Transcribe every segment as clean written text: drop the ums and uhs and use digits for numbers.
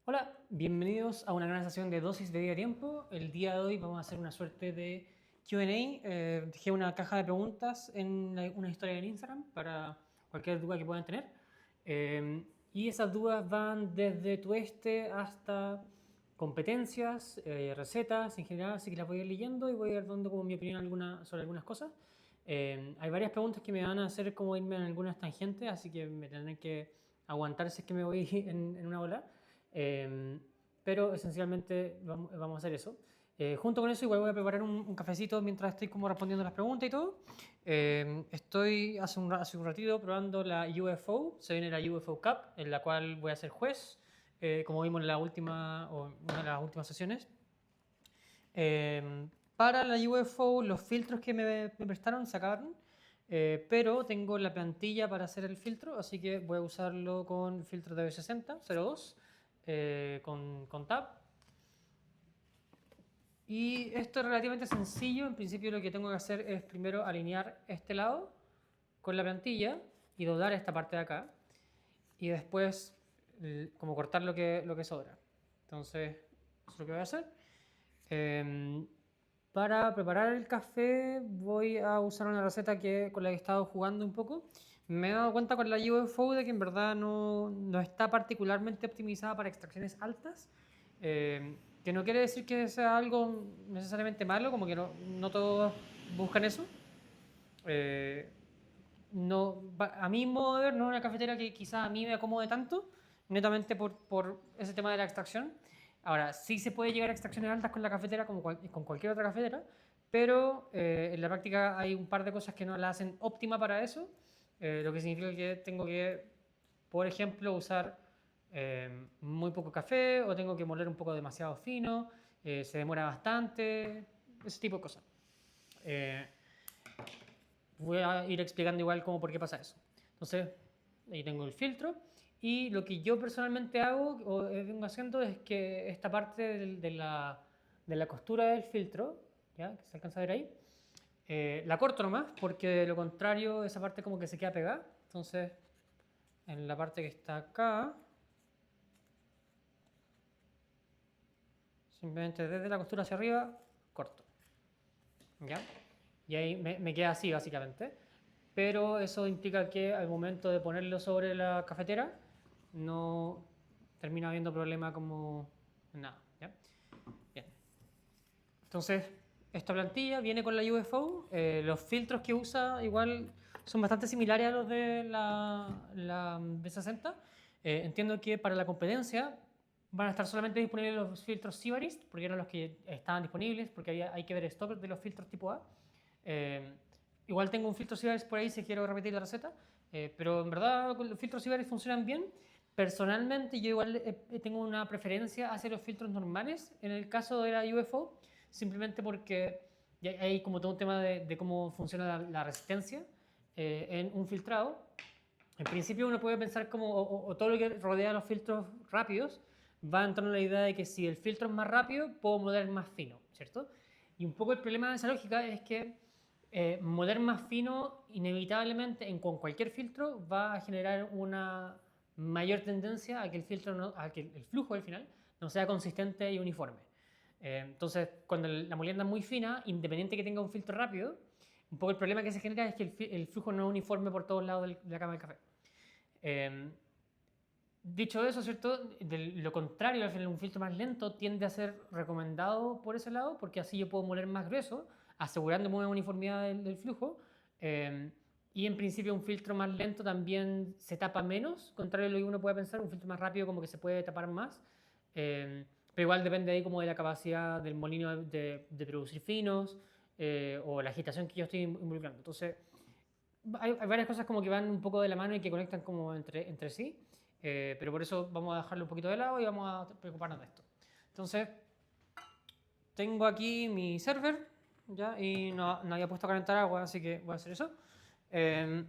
Hola, bienvenidos a una nueva sesión de Dosis de Día Tiempo. El día de hoy vamos a hacer una suerte de Q&A. Dejé una caja de preguntas en una historia en Instagram para cualquier duda que puedan tener. Y esas dudas van desde tueste hasta competencias, recetas en general, así que las voy a ir leyendo y voy a ir dando como mi opinión sobre algunas cosas. Hay varias preguntas que me van a hacer como irme en algunas tangentes, así que me tendrán que aguantar si es que me voy en una bola. Eh, pero esencialmente vamos a hacer eso. Junto con eso igual voy a preparar un cafecito mientras estoy como respondiendo las preguntas y todo. Estoy hace un ratito probando la UFO, se viene la UFO Cup, en la cual voy a ser juez, como vimos en la última, o una de las últimas sesiones. Para la UFO los filtros que me prestaron se acabaron, pero tengo la plantilla para hacer el filtro, así que voy a usarlo con filtro DB60 02 con tab. Y esto es relativamente sencillo. En principio lo que tengo que hacer es primero alinear este lado con la plantilla y doblar esta parte de acá. Y después como cortar lo que sobra. Entonces, eso es lo que voy a hacer. Para preparar el café voy a usar una receta con la que he estado jugando un poco. Me he dado cuenta con la UFO de que en verdad no está particularmente optimizada para extracciones altas, que no quiere decir que sea algo necesariamente malo, como que no todos buscan eso. Eh, no, a mi modo de ver, no es una cafetera que quizás a mí me acomode tanto, netamente por ese tema de la extracción. Ahora, sí se puede llegar a extracciones altas con la cafetera como con cualquier otra cafetera, pero en la práctica hay un par de cosas que no la hacen óptima para eso, lo que significa que tengo que, por ejemplo, usar muy poco café o tengo que moler un poco demasiado fino, se demora bastante, ese tipo de cosas. Eh, Voy a ir explicando igual cómo por qué pasa eso. Entonces, ahí tengo el filtro. Y lo que yo personalmente hago o vengo haciendo es que esta parte de la costura del filtro, ¿ya? Que se alcanza a ver ahí, la corto nomás, porque de lo contrario esa parte como que se queda pegada. Entonces, en la parte que está acá, simplemente desde la costura hacia arriba, corto. ¿Ya? Y ahí me queda así básicamente. Pero eso implica que al momento de ponerlo sobre la cafetera no termina habiendo problema como nada. ¿Ya? Bien. Entonces, esta plantilla viene con la UFO. Los filtros que usa igual son bastante similares a los de la B60. Entiendo que para la competencia van a estar solamente disponibles los filtros Sibarist, porque eran los que estaban disponibles, porque hay que ver stock de los filtros tipo A. Eh, Igual tengo un filtro Sibarist por ahí si quiero repetir la receta, pero en verdad los filtros Sibarist funcionan bien. Personalmente yo igual tengo una preferencia hacia los filtros normales en el caso de la UFO, simplemente porque hay como todo un tema de cómo funciona la resistencia en un filtrado. En principio uno puede pensar como, o todo lo que rodea a los filtros rápidos va en torno a la idea de que si el filtro es más rápido, puedo moler más fino, ¿cierto? Y un poco el problema de esa lógica es que moler más fino inevitablemente con cualquier filtro va a generar una mayor tendencia a que el filtro a que el flujo al final no sea consistente y uniforme. Entonces, cuando la molienda es muy fina, independiente que tenga un filtro rápido, un poco el problema que se genera es que el flujo no es uniforme por todos lados de la cama del café. Eh, Dicho eso, ¿cierto? De lo contrario, al final un filtro más lento tiende a ser recomendado por ese lado, porque así yo puedo moler más grueso, asegurándome una uniformidad del flujo. Eh, y en principio un filtro más lento también se tapa menos, contrario a lo que uno puede pensar, un filtro más rápido como que se puede tapar más. Pero igual depende ahí como de la capacidad del molino de producir finos o la agitación que yo estoy involucrando. Entonces, hay varias cosas como que van un poco de la mano y que conectan como entre sí, pero por eso vamos a dejarlo un poquito de lado y vamos a preocuparnos de esto. Entonces, tengo aquí mi server, ¿ya? Y no había puesto a calentar agua, así que voy a hacer eso. Eh,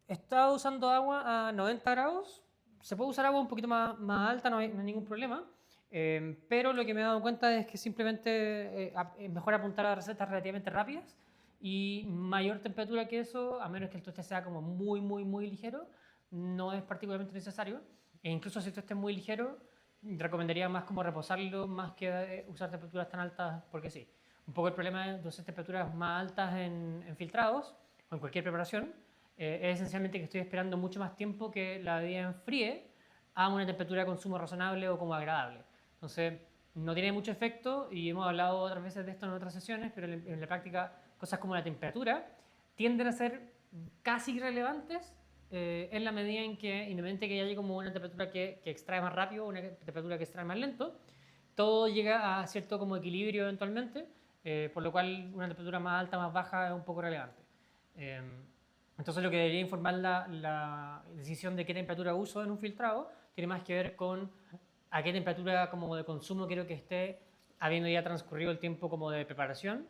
Estaba usando agua a 90 grados. Se puede usar agua un poquito más alta, no hay ningún problema. Pero lo que me he dado cuenta es que simplemente es mejor apuntar a recetas relativamente rápidas y mayor temperatura que eso, a menos que el toste sea como muy ligero, no es particularmente necesario. E incluso si el toste es muy ligero, recomendaría más como reposarlo más que usar temperaturas tan altas porque sí. Un poco el problema de usar temperaturas más altas en filtrados o en cualquier preparación es esencialmente que estoy esperando mucho más tiempo que la bebida enfríe a una temperatura de consumo razonable o como agradable. Entonces, no tiene mucho efecto y hemos hablado otras veces de esto en otras sesiones, pero en la práctica cosas como la temperatura tienden a ser casi irrelevantes en la medida en que, independientemente que haya como una temperatura que extrae más rápido o una temperatura que extrae más lento, todo llega a cierto como equilibrio eventualmente, por lo cual una temperatura más alta, más baja es un poco relevante. Eh, entonces lo que debería informar la decisión de qué temperatura uso en un filtrado tiene más que ver con a qué temperatura como de consumo quiero que esté habiendo ya transcurrido el tiempo como de preparación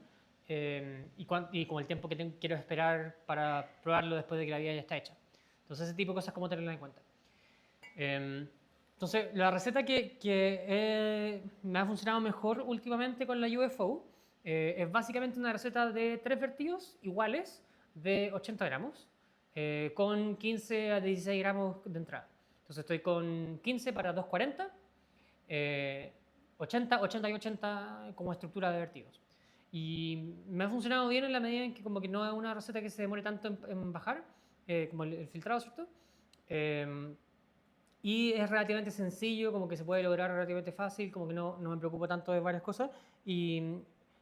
y como el tiempo que quiero esperar para probarlo después de que la bebida ya está hecha. Entonces ese tipo de cosas como tenerlas en cuenta. Entonces la receta que me ha funcionado mejor últimamente con la UFO es básicamente una receta de 3 vertidos iguales de 80 gramos con 15 a 16 gramos de entrada. Entonces estoy con 15 para 240, 80, 80 y 80 como estructura de vertidos. Y me ha funcionado bien en la medida en que como que no es una receta que se demore tanto en bajar, como el filtrado, ¿cierto? Eh, y es relativamente sencillo, como que se puede lograr relativamente fácil, como que no me preocupo tanto de varias cosas. Y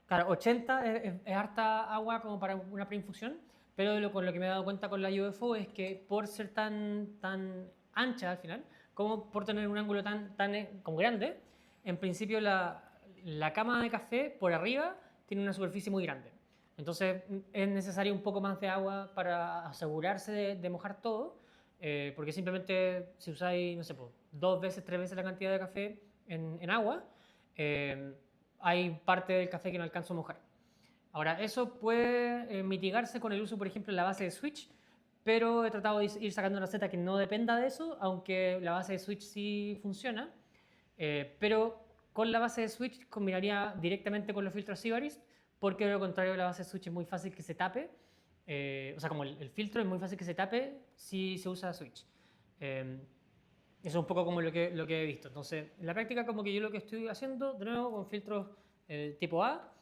claro, 80 es harta agua como para una preinfusión, pero con lo que me he dado cuenta con la UFO es que por ser tan ancha al final, como por tener un ángulo tan como grande, en principio la cama de café por arriba tiene una superficie muy grande. Entonces es necesario un poco más de agua para asegurarse de mojar todo, porque simplemente si usáis, no sé, pues, 2 veces, 3 veces la cantidad de café en agua, eh, hay parte del café que no alcanzo a mojar. Ahora, eso puede mitigarse con el uso, por ejemplo, de la base de switch, pero he tratado de ir sacando una receta que no dependa de eso, aunque la base de switch sí funciona. Pero con la base de switch combinaría directamente con los filtros Sibarist, porque de lo contrario la base de switch es muy fácil que se tape. O sea, como el filtro es muy fácil que se tape si se usa switch. Eso es un poco como lo que he visto. Entonces, en la práctica como que yo lo que estoy haciendo, de nuevo, con filtros tipo A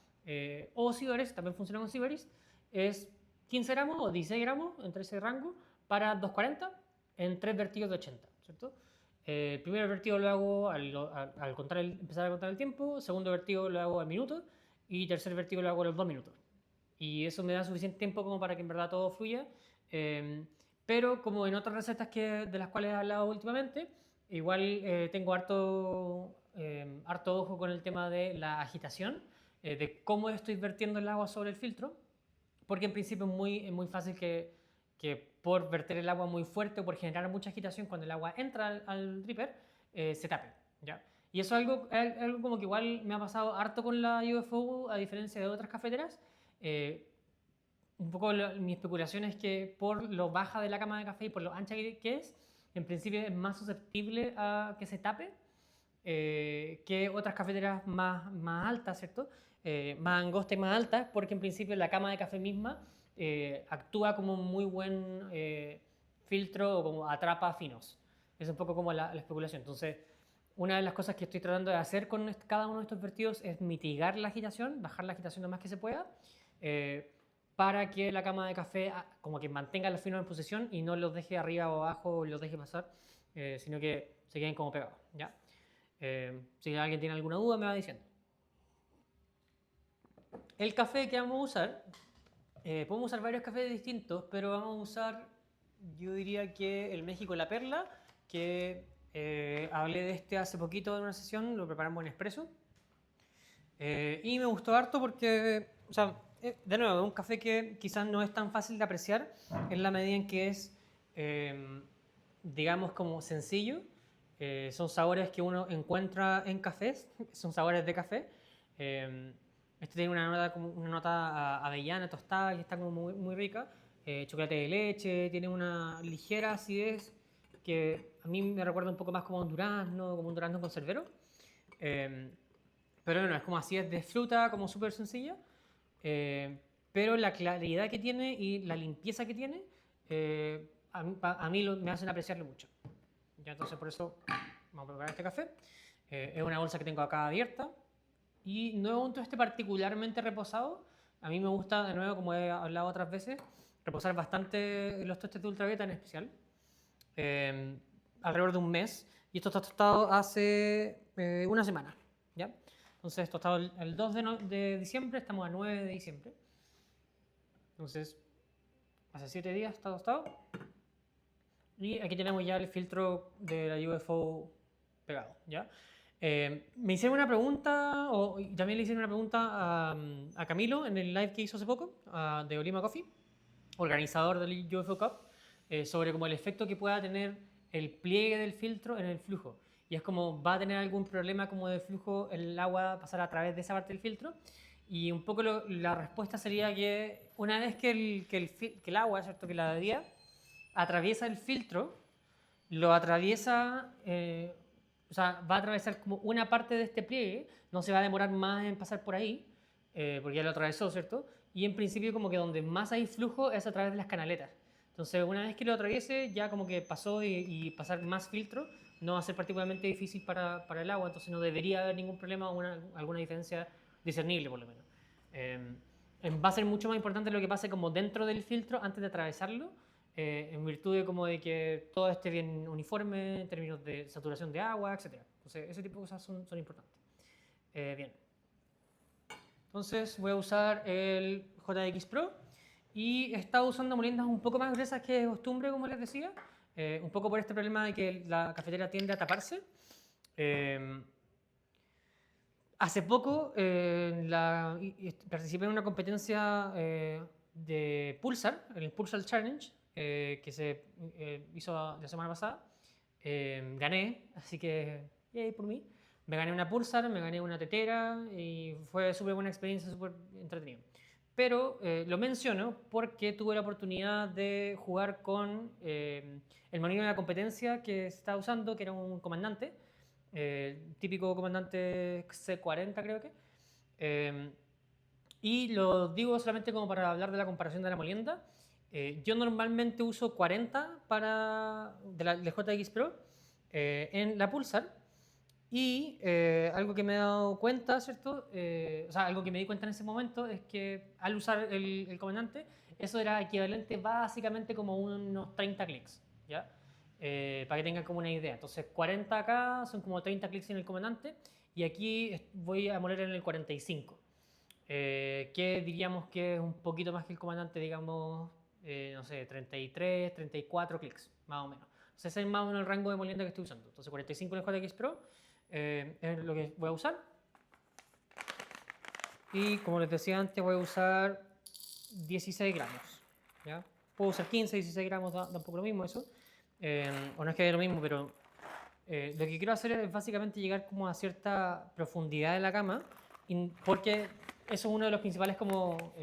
o Sibarist, también funciona con Sibarist, es 15 gramos o 16 gramos entre ese rango para 240 en 3 vertidos de 80, ¿cierto? El primer vertido lo hago al empezar a contar el tiempo, segundo vertido lo hago al minuto y tercer vertido lo hago a los 2 minutos. Y eso me da suficiente tiempo como para que en verdad todo fluya. Eh, pero como en otras recetas de las cuales he hablado últimamente, igual tengo harto ojo con el tema de la agitación, de cómo estoy vertiendo el agua sobre el filtro, porque en principio es muy fácil que por verter el agua muy fuerte o por generar mucha agitación cuando el agua entra al dripper, se tape, ¿ya? Y eso es algo como que igual me ha pasado harto con la UFO, a diferencia de otras cafeteras. Eh, un poco mi especulación es que por lo baja de la cama de café y por lo ancha que es, en principio es más susceptible a que se tape que otras cafeteras más altas, ¿cierto? Más angostas y más altas, porque en principio la cama de café misma actúa como un muy buen filtro o como atrapa finos. Es un poco como la especulación. Entonces, una de las cosas que estoy tratando de hacer con cada uno de estos vertidos es mitigar la agitación, bajar la agitación lo más que se pueda, eh, para que la cama de café como que mantenga los finos en posición y no los deje arriba o abajo o los deje pasar, sino que se queden como pegados, ¿ya? Si alguien tiene alguna duda me va diciendo. El café que vamos a usar, podemos usar varios cafés distintos, pero vamos a usar, yo diría que el México La Perla, que hablé de este hace poquito en una sesión, lo preparamos en expreso. Y me gustó harto porque, o sea, de nuevo, es un café que quizás no es tan fácil de apreciar en la medida en que es, digamos, como sencillo. Son sabores que uno encuentra en cafés, son sabores de café. Este tiene una nota avellana tostada y está como muy rica. Chocolate de leche, tiene una ligera acidez que a mí me recuerda un poco más como un durazno conservero. Eh, pero bueno, es como así, es de fruta, como súper sencilla. Pero la claridad que tiene y la limpieza que tiene, a mí me hacen apreciarlo mucho. Ya, entonces por eso vamos a preparar este café. Es una bolsa que tengo acá abierta y no es un tueste particularmente reposado. A mí me gusta, de nuevo, como he hablado otras veces, reposar bastante los tostes de ultravioleta en especial. eh, Alrededor de un mes. Y esto está tostado hace una semana. ¿Ya? Entonces, tostado el 2 de diciembre, estamos a 9 de diciembre. Entonces, hace 7 días está tostado. Y aquí tenemos ya el filtro de la UFO pegado. ¿Ya? Me hicieron una pregunta, o también le hicieron una pregunta a Camilo en el live que hizo hace poco, de Olima Coffee, organizador del UFO Cup, sobre como el efecto que pueda tener el pliegue del filtro en el flujo. Y es como, ¿va a tener algún problema como de flujo el agua pasar a través de esa parte del filtro? Y un poco la respuesta sería que una vez que el agua, ¿cierto? Que la bebida atraviesa el filtro, lo atraviesa, o sea, va a atravesar como una parte de este pliegue, no se va a demorar más en pasar por ahí, porque ya lo atravesó, ¿cierto? Y en principio como que donde más hay flujo es a través de las canaletas. Entonces, una vez que lo atraviese, ya como que pasó y pasar más filtro no va a ser particularmente difícil para el agua, entonces no debería haber ningún problema o alguna diferencia discernible, por lo menos. Va a ser mucho más importante lo que pase como dentro del filtro antes de atravesarlo, en virtud de como de que todo esté bien uniforme en términos de saturación de agua, etc. Entonces, ese tipo de cosas son importantes. Bien. Entonces, voy a usar el JX Pro y he estado usando moliendas un poco más gruesas que de costumbre, como les decía, un poco por este problema de que la cafetera tiende a taparse. Hace poco participé en una competencia de Pulsar, el Pulsar Challenge, que se hizo la semana pasada. Gané, así que yay por mí. Me gané una Pulsar, me gané una tetera y fue súper buena experiencia, súper entretenido. Pero lo menciono porque tuve la oportunidad de jugar con el monito de la competencia que se estaba usando, que era un comandante, típico comandante C40 creo que. Y lo digo solamente como para hablar de la comparación de la molienda. Yo normalmente uso 40 de JX Pro en la Pulsar. Y algo que me he dado cuenta, ¿cierto? O sea, algo que me di cuenta en ese momento es que al usar el comandante, eso era equivalente básicamente como unos 30 clics, ¿ya? Para que tengan como una idea. Entonces, 40 acá son como 30 clics en el comandante y aquí voy a moler en el 45, que diríamos que es un poquito más que el comandante, digamos, no sé, 33, 34 clics, más o menos. Entonces, ese es más o menos el rango de molienda que estoy usando. Entonces, 45 en el JX Pro es lo que voy a usar. Y como les decía antes, voy a usar 16 gramos. ¿Ya? Puedo usar 15, 16 gramos, da un poco lo mismo eso. O no es que dé lo mismo, pero lo que quiero hacer es básicamente llegar como a cierta profundidad en la cama, porque eso es uno de los principales como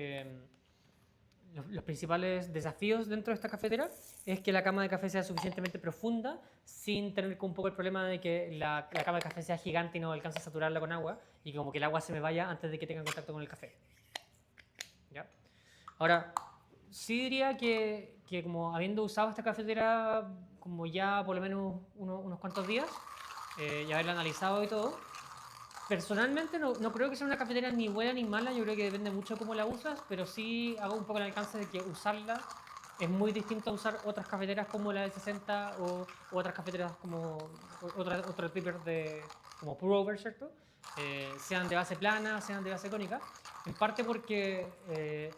los principales desafíos dentro de esta cafetera, es que la cama de café sea suficientemente profunda sin tener un poco el problema de que la cama de café sea gigante y no alcance a saturarla con agua y como que el agua se me vaya antes de que tenga contacto con el café. ¿Ya? Ahora, sí diría que como habiendo usado esta cafetera como ya por lo menos unos cuantos días, y haberla analizado y todo, personalmente no creo que sea una cafetera ni buena ni mala, yo creo que depende mucho de cómo la usas, pero sí hago un poco el alcance de que usarla es muy distinto a usar otras cafeteras como la del 60 o otras cafeteras como otros dripper como pour over, ¿cierto? Sean de base plana, sean de base cónica, en parte porque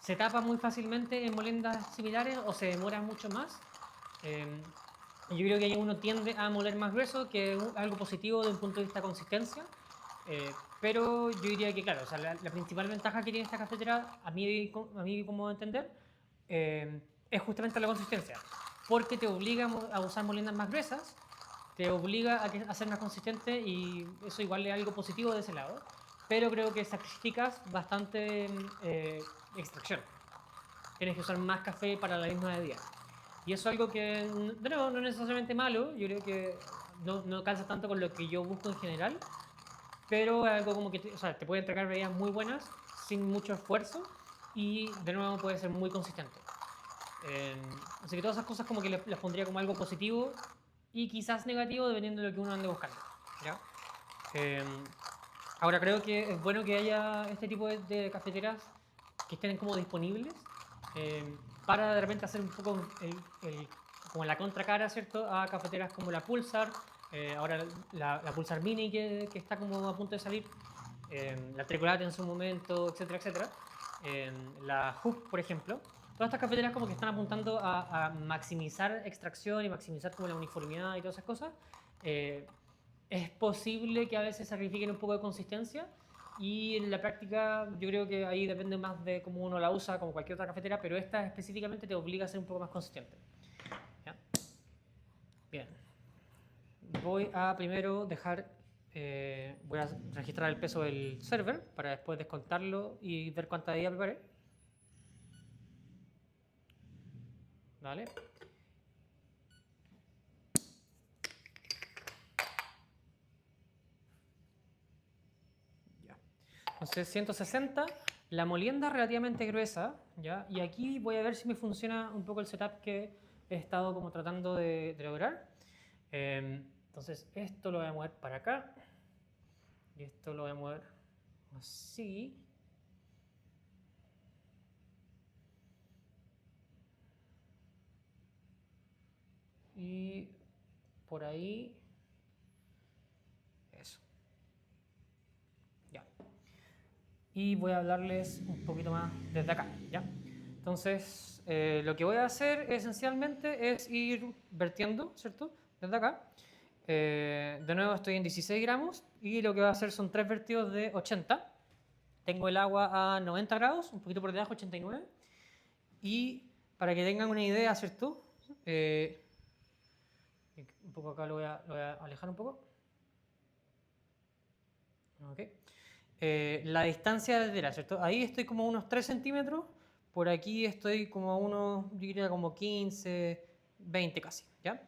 se tapa muy fácilmente en moliendas similares o se demora mucho más. Yo creo que ahí uno tiende a moler más grueso, que es algo positivo desde un punto de vista de consistencia. Pero yo diría que, claro, o sea, la principal ventaja que tiene esta cafetera, a mí como entender, es justamente la consistencia. Porque te obliga a usar moliendas más gruesas, te obliga a ser más consistente y eso igual es algo positivo de ese lado. Pero creo que sacrificas bastante extracción. Tienes que usar más café para la misma bebida. Y eso es algo que, de nuevo, no es necesariamente malo, yo creo que no calza tanto con lo que yo busco en general, pero es algo como que o sea, te puede entregar bebidas muy buenas sin mucho esfuerzo y de nuevo puede ser muy consistente. Así que todas esas cosas como que las pondría como algo positivo y quizás negativo dependiendo de lo que uno ande buscando. ¿Ya? Em, Ahora creo que es bueno que haya este tipo de cafeteras que estén como disponibles para de repente hacer un poco como la contracara, ¿cierto? A cafeteras como la Pulsar, ahora la Pulsar Mini que está como a punto de salir, la Tricolate en su momento, etcétera, etcétera. La Hub, por ejemplo. Todas estas cafeteras como que están apuntando a maximizar extracción y maximizar como la uniformidad y todas esas cosas. Es posible que a veces sacrifiquen un poco de consistencia y en la práctica yo creo que ahí depende más de cómo uno la usa, como cualquier otra cafetera, pero esta específicamente te obliga a ser un poco más consistente. ¿Ya? Bien. Voy a primero voy a registrar el peso del server para después descontarlo y ver cuánta de ella preparé. ¿Vale? Ya. Entonces 160, la molienda es relativamente gruesa, ¿ya? Y aquí voy a ver si me funciona un poco el setup que he estado como tratando de lograr. Entonces esto lo voy a mover para acá y esto lo voy a mover así. Y por ahí, eso. Ya. Y voy a hablarles un poquito más desde acá, ¿ya? Entonces, lo que voy a hacer esencialmente es ir vertiendo, ¿cierto? Desde acá. De nuevo estoy en 16 gramos y lo que voy a hacer son 3 vertidos de 80. Tengo el agua a 90 grados, un poquito por debajo, 89. Y para que tengan una idea, ¿cierto? Un poco acá lo voy a alejar un poco. Okay. La distancia de la, ¿cierto? Ahí estoy como a unos 3 centímetros, por aquí estoy como a unos, yo diría como 15, 20 casi, ¿ya?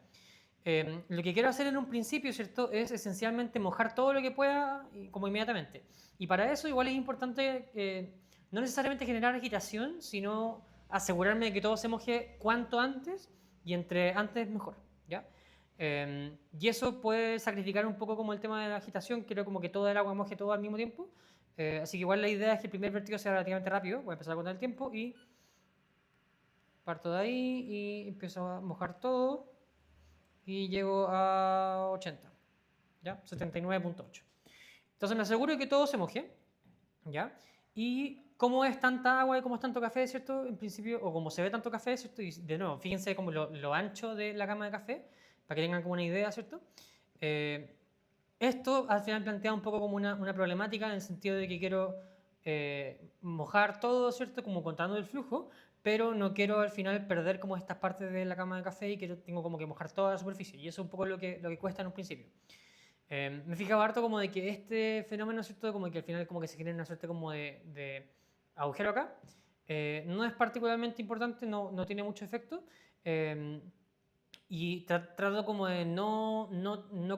Lo que quiero hacer en un principio, ¿cierto? Es esencialmente mojar todo lo que pueda como inmediatamente. Y para eso igual es importante no necesariamente generar agitación, sino asegurarme de que todo se moje cuanto antes y entre antes mejor, ¿ya? Y eso puede sacrificar un poco como el tema de la agitación, quiero como que todo el agua moje todo al mismo tiempo. Así que igual la idea es que el primer vertido sea relativamente rápido, voy a empezar a contar el tiempo y parto de ahí y empiezo a mojar todo y llego a 80, ¿ya? 79.8. Entonces me aseguro de que todo se moje, ¿ya? Y como es tanta agua y como es tanto café, ¿cierto? En principio, o como se ve tanto café, ¿cierto? Y de nuevo, fíjense como lo ancho de la cama de café, para que tengan como una idea, ¿cierto? Esto al final plantea un poco como una problemática en el sentido de que quiero mojar todo, ¿cierto? Como contando el flujo, pero no quiero al final perder como estas partes de la cama de café y que tengo como que mojar toda la superficie. Y eso es un poco lo que cuesta en un principio. Me fijaba harto como de que este fenómeno, ¿cierto? Como que al final como que se genera una suerte como de agujero acá. No es particularmente importante, no tiene mucho efecto. Y trato como de no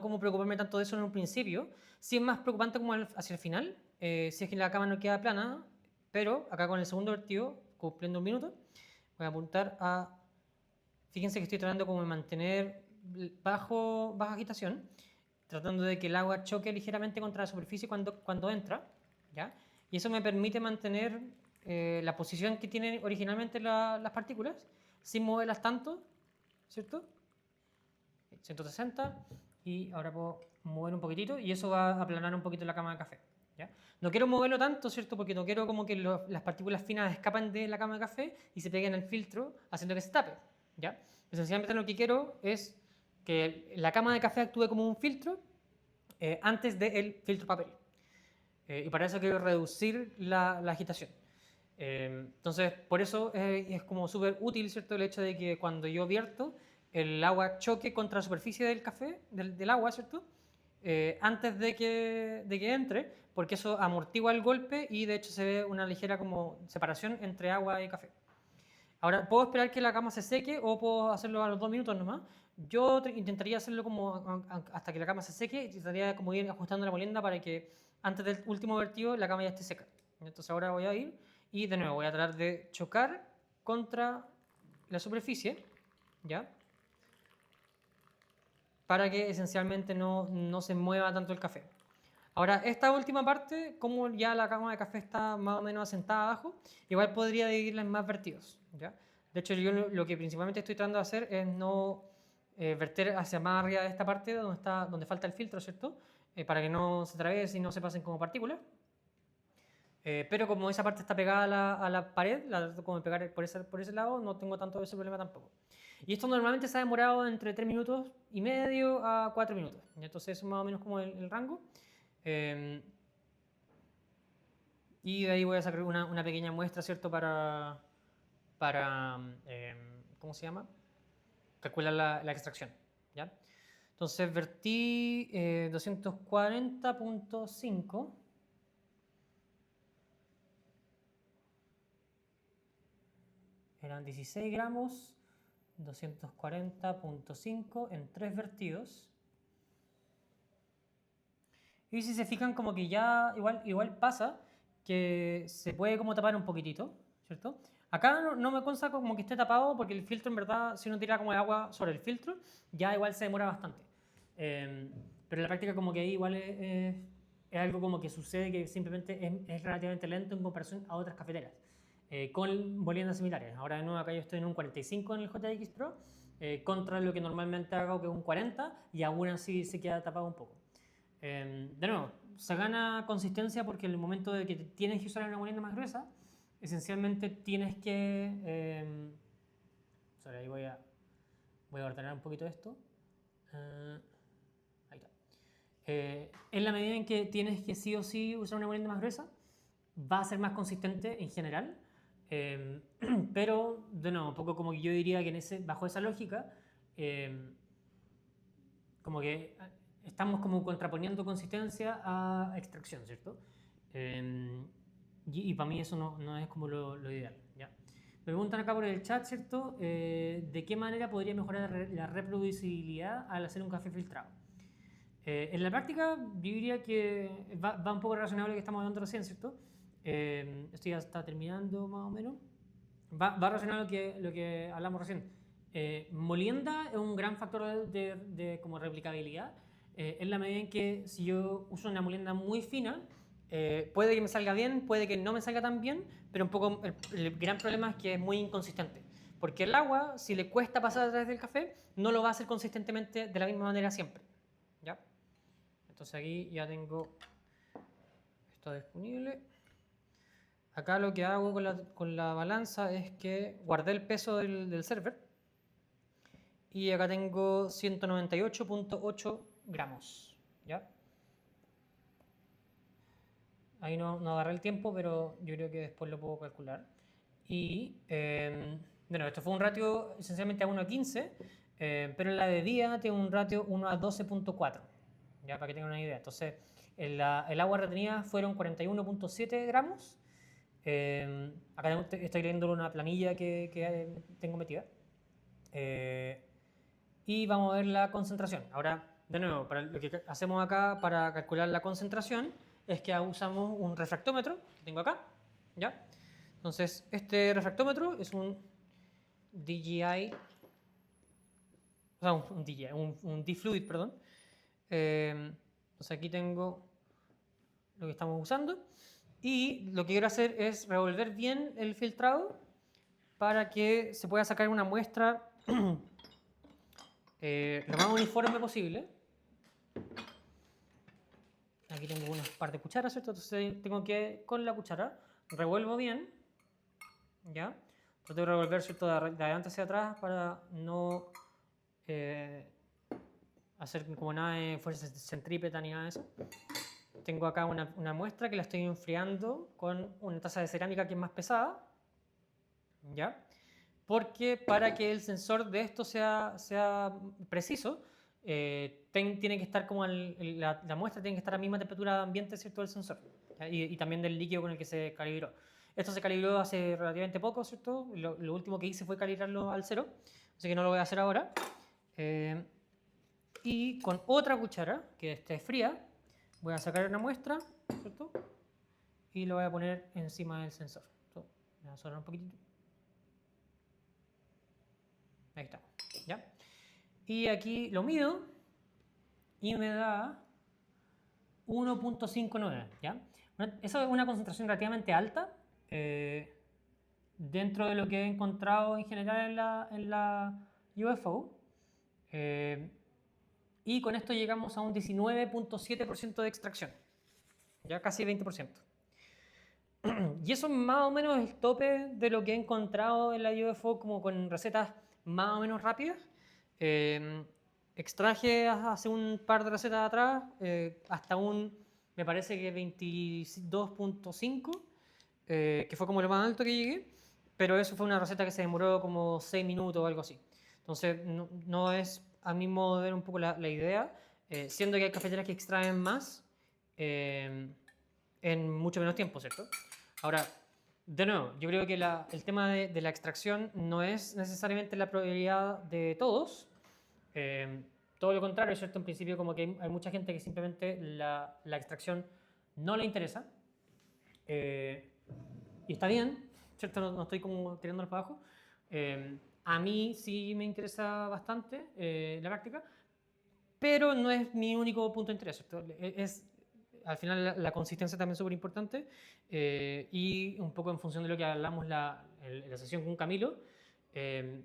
como preocuparme tanto de eso en un principio. Sí es más preocupante como hacia el final, si es que la cama no queda plana, pero acá con el segundo vertido, cumpliendo un minuto, voy a apuntar a... Fíjense que estoy tratando como de mantener baja agitación, tratando de que el agua choque ligeramente contra la superficie cuando entra, ¿ya? Y eso me permite mantener la posición que tienen originalmente las partículas, sin moverlas tanto, ¿cierto? 160 y ahora puedo mover un poquitito y eso va a aplanar un poquito la cama de café, ¿ya? No quiero moverlo tanto, ¿cierto? Porque no quiero como que las partículas finas escapan de la cama de café y se peguen al filtro haciendo que se tape, ¿ya? Esencialmente lo que quiero es que la cama de café actúe como un filtro antes del filtro papel. Y para eso quiero reducir la agitación. Entonces, por eso es como súper útil, ¿cierto? El hecho de que cuando yo vierto, el agua choque contra la superficie del café, del agua, ¿cierto? Antes de que entre, porque eso amortigua el golpe y de hecho se ve una ligera como separación entre agua y café. Ahora, ¿puedo esperar que la cama se seque o puedo hacerlo a los 2 minutos nomás? Yo intentaría hacerlo como hasta que la cama se seque y trataría como ir ajustando la molienda para que antes del último vertido la cama ya esté seca. Entonces ahora voy a ir y de nuevo voy a tratar de chocar contra la superficie, ¿ya? Para que esencialmente no se mueva tanto el café. Ahora, esta última parte, como ya la cama de café está más o menos asentada abajo, igual podría dividirla en más vertidos, ¿ya? De hecho, yo lo que principalmente estoy tratando de hacer es no verter hacia más arriba de esta parte donde falta el filtro, ¿cierto? Para que no se atraviese y no se pasen como partículas. Pero como esa parte está pegada a la pared, la trato como de pegar por ese lado, no tengo tanto ese problema tampoco. Y esto normalmente se ha demorado entre 3 minutos y medio a 4 minutos. Entonces eso es más o menos como el rango. Eh, y de ahí voy a sacar una pequeña muestra, ¿cierto? Para ¿cómo se llama? Calcular la extracción, ¿ya? Entonces vertí 240.5. Eran 16 gramos, 240.5 en 3 vertidos. Y si se fijan, como que ya igual pasa que se puede como tapar un poquitito, ¿cierto? Acá no me consta como que esté tapado porque el filtro en verdad, si uno tira como el agua sobre el filtro, ya igual se demora bastante. Pero en la práctica como que ahí igual es algo como que sucede que simplemente es relativamente lento en comparación a otras cafeteras. Con moliendas similares. Ahora de nuevo acá yo estoy en un 45 en el JX Pro, contra lo que normalmente hago que es un 40 y aún así se queda tapado un poco. De nuevo, se gana consistencia porque en el momento de que tienes que usar una molienda más gruesa, esencialmente tienes que... ahí voy a ordenar un poquito esto. Ahí está. En la medida en que tienes que sí o sí usar una molienda más gruesa, va a ser más consistente en general. Pero, de nuevo, un poco como que yo diría que bajo esa lógica, como que estamos como contraponiendo consistencia a extracción, ¿cierto? Y para mí eso no es como lo ideal, ¿ya? Me preguntan acá por el chat, ¿cierto? ¿De qué manera podría mejorar la reproducibilidad al hacer un café filtrado? En la práctica, yo diría que va un poco relacionado a lo que estamos hablando recién, ¿cierto? Esto ya está terminando más o menos. Va relacionado a lo que hablamos recién. Molienda es un gran factor de como replicabilidad. En la medida en que si yo uso una molienda muy fina, puede que me salga bien, puede que no me salga tan bien, pero un poco el gran problema es que es muy inconsistente. Porque el agua, si le cuesta pasar a través del café, no lo va a hacer consistentemente de la misma manera siempre. ¿Ya? Entonces aquí ya tengo esto disponible. Acá lo que hago con la balanza es que guardé el peso del server y acá tengo 198.8 gramos. ¿Ya? Ahí no agarré el tiempo, pero yo creo que después lo puedo calcular. Y bueno, esto fue un ratio esencialmente a 1:15, pero en la de día tiene un ratio 1:12.4, ya para que tengan una idea. Entonces, el agua retenida fueron 41.7 gramos. Acá estoy leyendo una planilla que tengo metida. Y vamos a ver la concentración. Ahora, de nuevo, lo que hacemos acá para calcular la concentración es que usamos un refractómetro que tengo acá, ¿ya? Entonces, este refractómetro es un DJI, o sea, un DJI, un D-Fluid, perdón. Entonces aquí tengo lo que estamos usando y lo que quiero hacer es revolver bien el filtrado para que se pueda sacar una muestra lo más uniforme posible. Aquí tengo unas par de cucharas, ¿cierto? Entonces tengo que, con la cuchara, revuelvo bien, ¿ya? Trato de revolver, ¿cierto? De adelante hacia atrás para no hacer como nada de fuerza centrípeta ni nada de eso. Tengo acá una muestra que la estoy enfriando con una taza de cerámica que es más pesada, ¿ya? Porque para que el sensor de esto sea preciso, tiene que estar como la muestra tiene que estar a la misma temperatura de ambiente, ¿cierto? Del sensor, y también del líquido con el que se calibró. Esto se calibró hace relativamente poco, ¿cierto? Lo último que hice fue calibrarlo al 0, así que no lo voy a hacer ahora. Y con otra cuchara, que esté fría, voy a sacar una muestra, ¿cierto? Y lo voy a poner encima del sensor. Voy a sonar un poquitito. Ahí está, ¿ya? Y aquí lo mido y me da 1.59, ¿ya? Eso es una concentración relativamente alta dentro de lo que he encontrado en general en la UFO. eh, y con esto llegamos a un 19.7% de extracción, ya casi 20%. Y eso es más o menos el tope de lo que he encontrado en la UFO, como con recetas más o menos rápidas. Eh, Extraje hace un par de recetas atrás hasta me parece que 22.5, que fue como lo más alto que llegué, pero eso fue una receta que se demoró como 6 minutos o algo así. Entonces, no es, a mi modo de ver, un poco la idea, siendo que hay cafeteras que extraen más en mucho menos tiempo, ¿cierto? Ahora, de nuevo, yo creo que el tema de la extracción no es necesariamente la probabilidad de todos. Eh, Todo lo contrario, ¿cierto? En principio, como que hay mucha gente que simplemente la extracción no le interesa. Y está bien, ¿cierto? No estoy como tirándonos para abajo. A mí sí me interesa bastante la práctica, pero no es mi único punto de interés, ¿cierto? Al final la consistencia también es súper importante y un poco en función de lo que hablamos la sesión con Camilo, eh,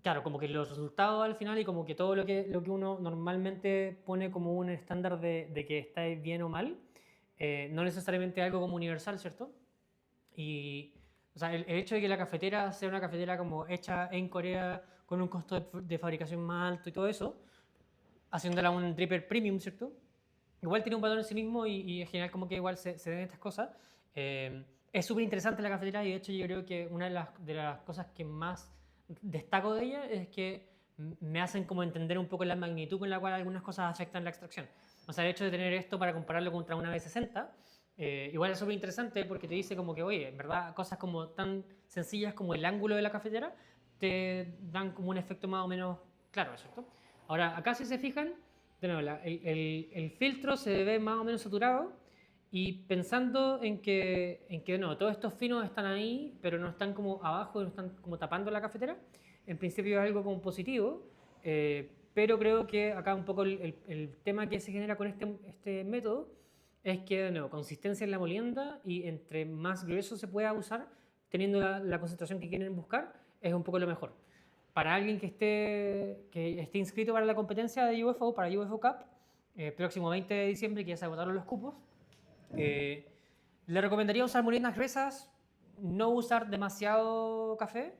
claro, como que los resultados al final y como que todo lo que uno normalmente pone como un estándar de que está bien o mal, no necesariamente algo como universal, ¿cierto? Y, o sea, el hecho de que la cafetera sea una cafetera como hecha en Corea con un costo de fabricación más alto y todo eso, haciéndola un dripper premium, ¿cierto? Igual tiene un valor en sí mismo y es genial como que igual se den estas cosas. Es súper interesante la cafetera y de hecho yo creo que una de las cosas que más destaco de ella es que me hacen como entender un poco la magnitud con la cual algunas cosas afectan la extracción. O sea, el hecho de tener esto para compararlo contra una B60, igual es súper interesante porque te dice como que, oye, en verdad, cosas como tan sencillas como el ángulo de la cafetera te dan como un efecto más o menos claro, ¿cierto? Ahora, acá si se fijan, de nuevo, el filtro se ve más o menos saturado y pensando en que no, todos estos finos están ahí, pero no están como abajo, no están como tapando la cafetera, en principio es algo como positivo, pero creo que acá un poco el tema que se genera con este método es que, de nuevo, consistencia en la molienda y entre más grueso se pueda usar, teniendo la concentración que quieren buscar, es un poco lo mejor para alguien que esté inscrito para la competencia de UFO, para UFO Cup, próximo 20 de diciembre, que ya se agotaron los cupos, eh, le recomendaría usar moliendas gruesas, no usar demasiado café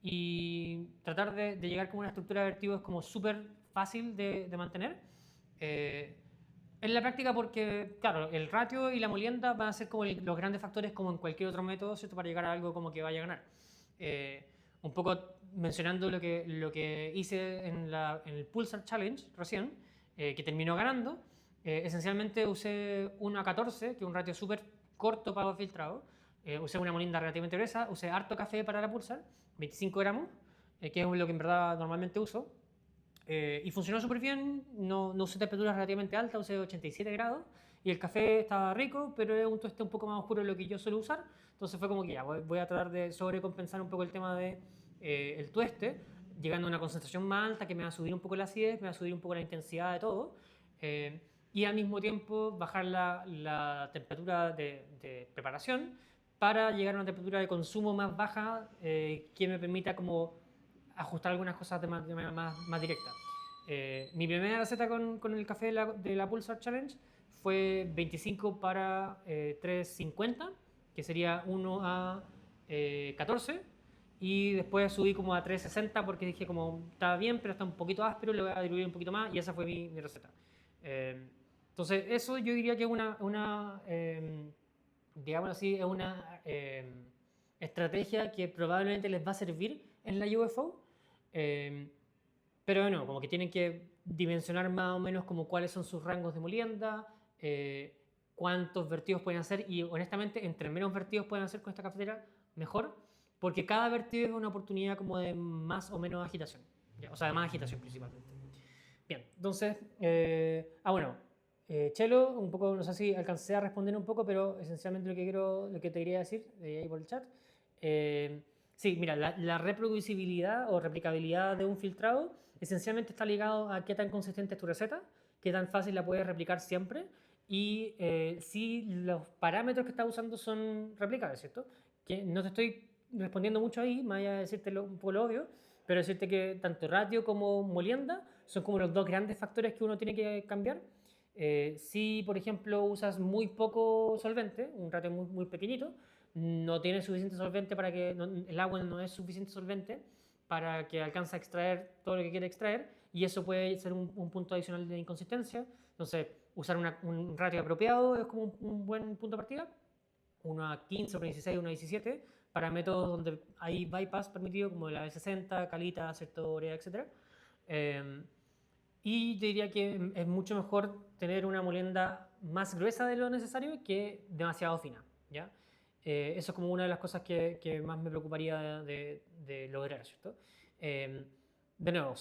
y tratar de llegar con una estructura de vertidos como súper fácil de mantener. Eh, en la práctica porque, claro, el ratio y la molienda van a ser como los grandes factores como en cualquier otro método, ¿cierto? Para llegar a algo como que vaya a ganar. Un poco mencionando lo que hice en el Pulsar Challenge recién, que terminó ganando, esencialmente usé 1 a 14, que es un ratio súper corto para filtrado. Usé una molienda relativamente gruesa, usé harto café para la Pulsar, 25 gramos, que es lo que en verdad normalmente uso. Y funcionó súper bien, no usé temperaturas relativamente altas, usé 87 grados y el café estaba rico, pero es un tueste un poco más oscuro de lo que yo suelo usar. Entonces fue como que ya, voy a tratar de sobrecompensar un poco el tema de el tueste, llegando a una concentración más alta que me va a subir un poco la acidez, me va a subir un poco la intensidad de todo. Y al mismo tiempo bajar la temperatura de preparación para llegar a una temperatura de consumo más baja que me permita como ajustar algunas cosas de manera más directa. Mi primera receta con el café de la Pulsar Challenge fue 25 para 350, que sería 1 a 14. Y después subí como a 360 porque dije como está bien, pero está un poquito áspero, le voy a diluir un poquito más y esa fue mi receta. Entonces eso yo diría que es digamos así, es una estrategia que probablemente les va a servir en la UFO. Pero bueno, como que tienen que dimensionar más o menos como cuáles son sus rangos de molienda, cuántos vertidos pueden hacer y honestamente entre menos vertidos pueden hacer con esta cafetera, mejor, porque cada vertido es una oportunidad como de más o menos agitación, ¿ya? O sea, de más agitación principalmente. Bien, entonces, bueno, Chelo, un poco, no sé si alcancé a responder un poco, pero esencialmente lo que te quería decir ahí por el chat. Sí, mira, la reproducibilidad o replicabilidad de un filtrado esencialmente está ligado a qué tan consistente es tu receta, qué tan fácil la puedes replicar siempre y si los parámetros que estás usando son replicables, ¿cierto? Que no te estoy respondiendo mucho ahí, más allá de decirte un poco lo obvio, pero decirte que tanto ratio como molienda son como los dos grandes factores que uno tiene que cambiar. Si, por ejemplo, usas muy poco solvente, un ratio muy pequeñito, no tienes suficiente solvente para que el agua no es suficiente solvente para que alcance a extraer todo lo que quiere extraer y eso puede ser un punto adicional de inconsistencia. Entonces, usar un ratio apropiado es como un buen punto de partida. 1 a 15, 1 a 16, 1 a 17, para métodos donde hay bypass permitido, como la B60, calita, sectoria, etc. Y yo diría que es mucho mejor tener una molienda más gruesa de lo necesario que demasiado fina, ¿ya? Eso es como una de las cosas que más me preocuparía de lograr, ¿cierto? Eh, de nuevo,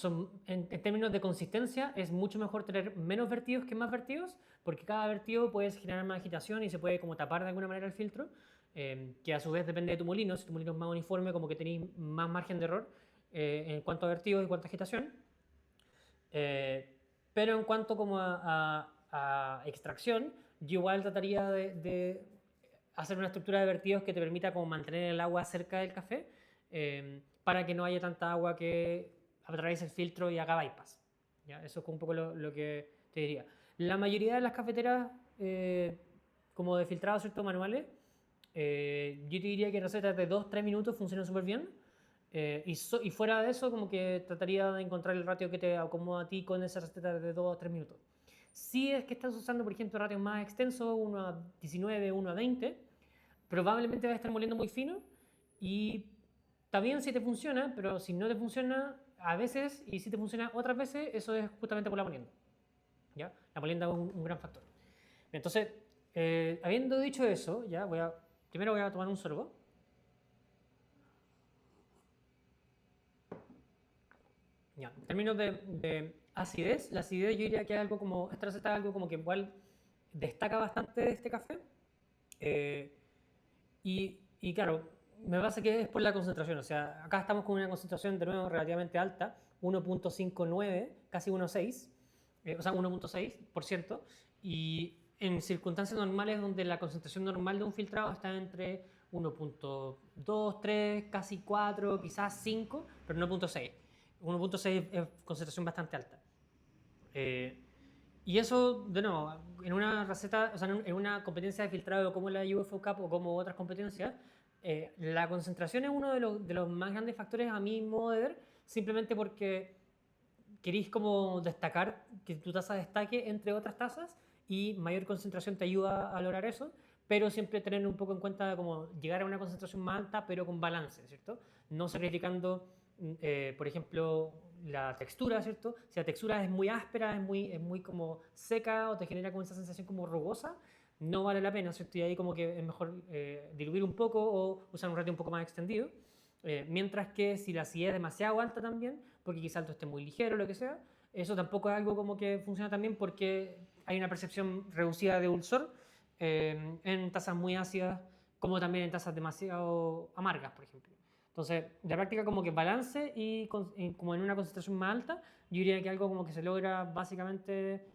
en términos de consistencia es mucho mejor tener menos vertidos que más vertidos, porque cada vertido puede generar más agitación y se puede como tapar de alguna manera el filtro, que a su vez depende de tu molino. Si tu molino es más uniforme, como que tenéis más margen de error en cuanto a vertidos y cuanto a agitación. Pero en cuanto como a extracción, yo igual trataría de hacer una estructura de vertidos que te permita como mantener el agua cerca del café para que no haya tanta agua que atraviese el filtro y haga bypass. ¿Ya? Eso es un poco lo que te diría. La mayoría de las cafeteras como de filtrado, ¿cierto? Manuales, yo te diría que recetas de 2-3 minutos funcionan súper bien. Y fuera de eso, como que trataría de encontrar el ratio que te acomoda a ti con esa receta de 2 a 3 minutos. Si es que estás usando, por ejemplo, ratios más extensos, 1 a 19, 1 a 20, probablemente vas a estar moliendo muy fino y está bien si te funciona, pero si no te funciona a veces y si te funciona otras veces, eso es justamente por la molienda. ¿Ya? La molienda es un gran factor. Entonces, habiendo dicho eso, ya primero voy a tomar un sorbo. Ya. En términos de acidez, la acidez yo diría que es algo como, esta receta es algo como que igual destaca bastante de este café. Eh, y claro, me pasa que es por la concentración. O sea, acá estamos con una concentración de nuevo relativamente alta, 1.59, casi 1.6, o sea, 1.6%. Y en circunstancias normales donde la concentración normal de un filtrado está entre 1.2, 3, casi 4, quizás 5, pero no 1.6. 1.6 es concentración bastante alta. Y eso, de nuevo, en una receta, o sea, en una competencia de filtrado como la UFO Cup o como otras competencias, la concentración es uno de los más grandes factores a mi modo de ver, simplemente porque queréis como destacar, que tu taza destaque entre otras tazas y mayor concentración te ayuda a lograr eso, pero siempre tener un poco en cuenta como llegar a una concentración más alta, pero con balance, ¿cierto? No sacrificando, por ejemplo, la textura, ¿cierto? Si la textura es muy áspera, es muy como seca o te genera como esa sensación como rugosa, no vale la pena, ¿cierto? Y ahí como que es mejor diluir un poco o usar un ratio un poco más extendido. Mientras que si la acidez es demasiado alta también, porque quizás alto esté muy ligero o lo que sea, eso tampoco es algo como que funciona también porque hay una percepción reducida de dulzor en tazas muy ácidas, como también en tazas demasiado amargas, por ejemplo. Entonces, de práctica como que balance y como en una concentración más alta, yo diría que algo como que se logra básicamente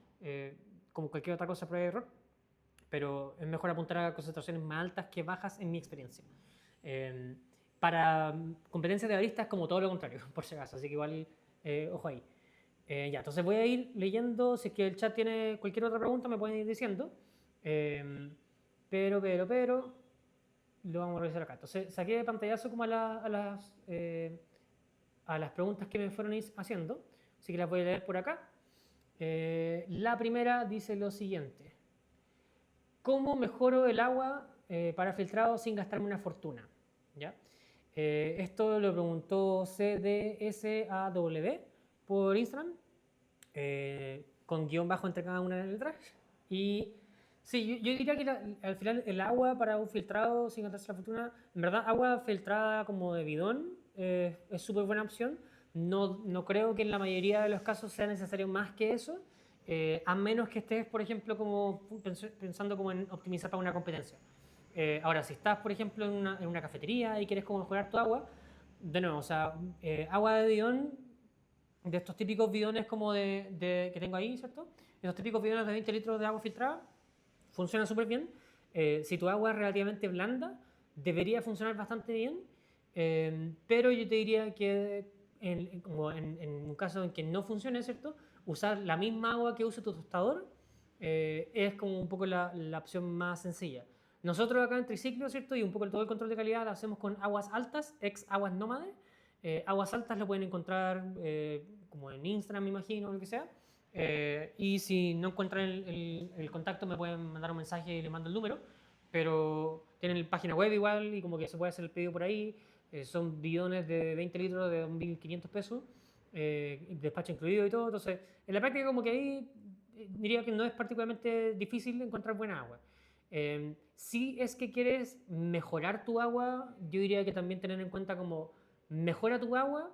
como cualquier otra cosa prueba y error, pero es mejor apuntar a concentraciones más altas que bajas en mi experiencia. Eh, para competencias de baristas como todo lo contrario, por si acaso, así que igual, ojo ahí. Ya, entonces voy a ir leyendo, si es que el chat tiene cualquier otra pregunta me pueden ir diciendo. Eh, pero, lo vamos a revisar acá. Entonces saqué de pantallazo como a las preguntas que me fueron haciendo, así que las voy a leer por acá. La primera dice lo siguiente. ¿Cómo mejoro el agua para filtrado sin gastarme una fortuna? ¿Ya? Esto lo preguntó CDSAW por Instagram, con guión bajo entre cada una de las letras. Y sí, yo diría que al final el agua para un filtrado sin gastarse la fortuna, en verdad, agua filtrada como de bidón es súper buena opción. No creo que en la mayoría de los casos sea necesario más que eso, a menos que estés, por ejemplo, como pensando como en optimizar para una competencia. Ahora, si estás, por ejemplo, en una cafetería y quieres como mejorar tu agua, de nuevo, o sea, agua de bidón, de estos típicos bidones como que tengo ahí, ¿cierto? Estos típicos bidones de 20 litros de agua filtrada, funciona súper bien. Si tu agua es relativamente blanda, debería funcionar bastante bien, pero yo te diría que en un caso en que no funcione, ¿cierto? Usar la misma agua que usa tu tostador es como un poco la opción más sencilla. Nosotros acá en Triciclo, ¿cierto? Y un poco todo el control de calidad lo hacemos con aguas altas, ex aguas nómades. Aguas altas lo pueden encontrar como en Instagram, me imagino, o lo que sea. Y si no encuentran el contacto, me pueden mandar un mensaje y le mando el número. Pero tienen página web igual y como que se puede hacer el pedido por ahí. Son bidones de 20 litros de 2.500 pesos, despacho incluido y todo. Entonces, en la práctica, como que ahí diría que no es particularmente difícil encontrar buena agua. Si es que quieres mejorar tu agua, yo diría que también tener en cuenta como mejora tu agua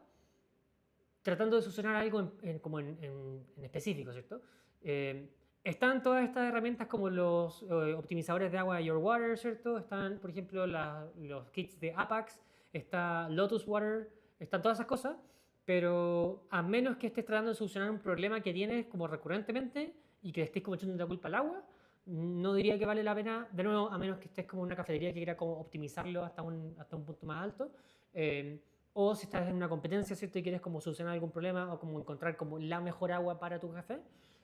tratando de solucionar algo como en específico, ¿cierto? Eh, Están todas estas herramientas como los optimizadores de agua Your Water, ¿cierto? Están, por ejemplo, los kits de Apax, está Lotus Water, están todas esas cosas, pero a menos que estés tratando de solucionar un problema que tienes como recurrentemente y que le estés como echando la culpa al agua, no diría que vale la pena, de nuevo, a menos que estés como en una cafetería que quiera como optimizarlo hasta un punto más alto. Eh, o si estás en una competencia, ¿cierto? Y quieres como solucionar algún problema o como encontrar como la mejor agua para tu café,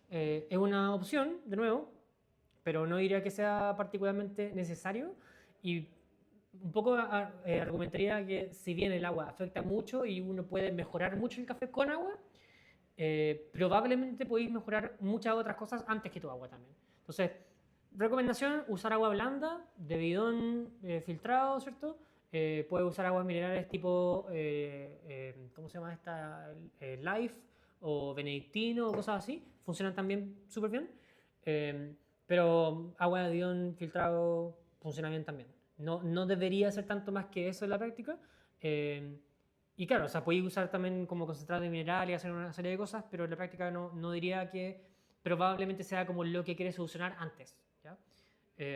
es una opción, de nuevo, pero no diría que sea particularmente necesario. Y un poco argumentaría que si bien el agua afecta mucho y uno puede mejorar mucho el café con agua, probablemente podéis mejorar muchas otras cosas antes que tu agua también. Entonces, recomendación, usar agua blanda, de bidón filtrado, ¿cierto? Puedes usar aguas minerales tipo, ¿cómo se llama esta? Life o benedictino o cosas así. Funcionan también súper bien. Eh, pero agua de bidón filtrado funciona bien también. No debería ser tanto más que eso en la práctica. Eh, y claro, o sea, podéis usar también como concentrado de mineral y hacer una serie de cosas, pero en la práctica no diría que probablemente sea como lo que quieres solucionar antes. ¿Ya?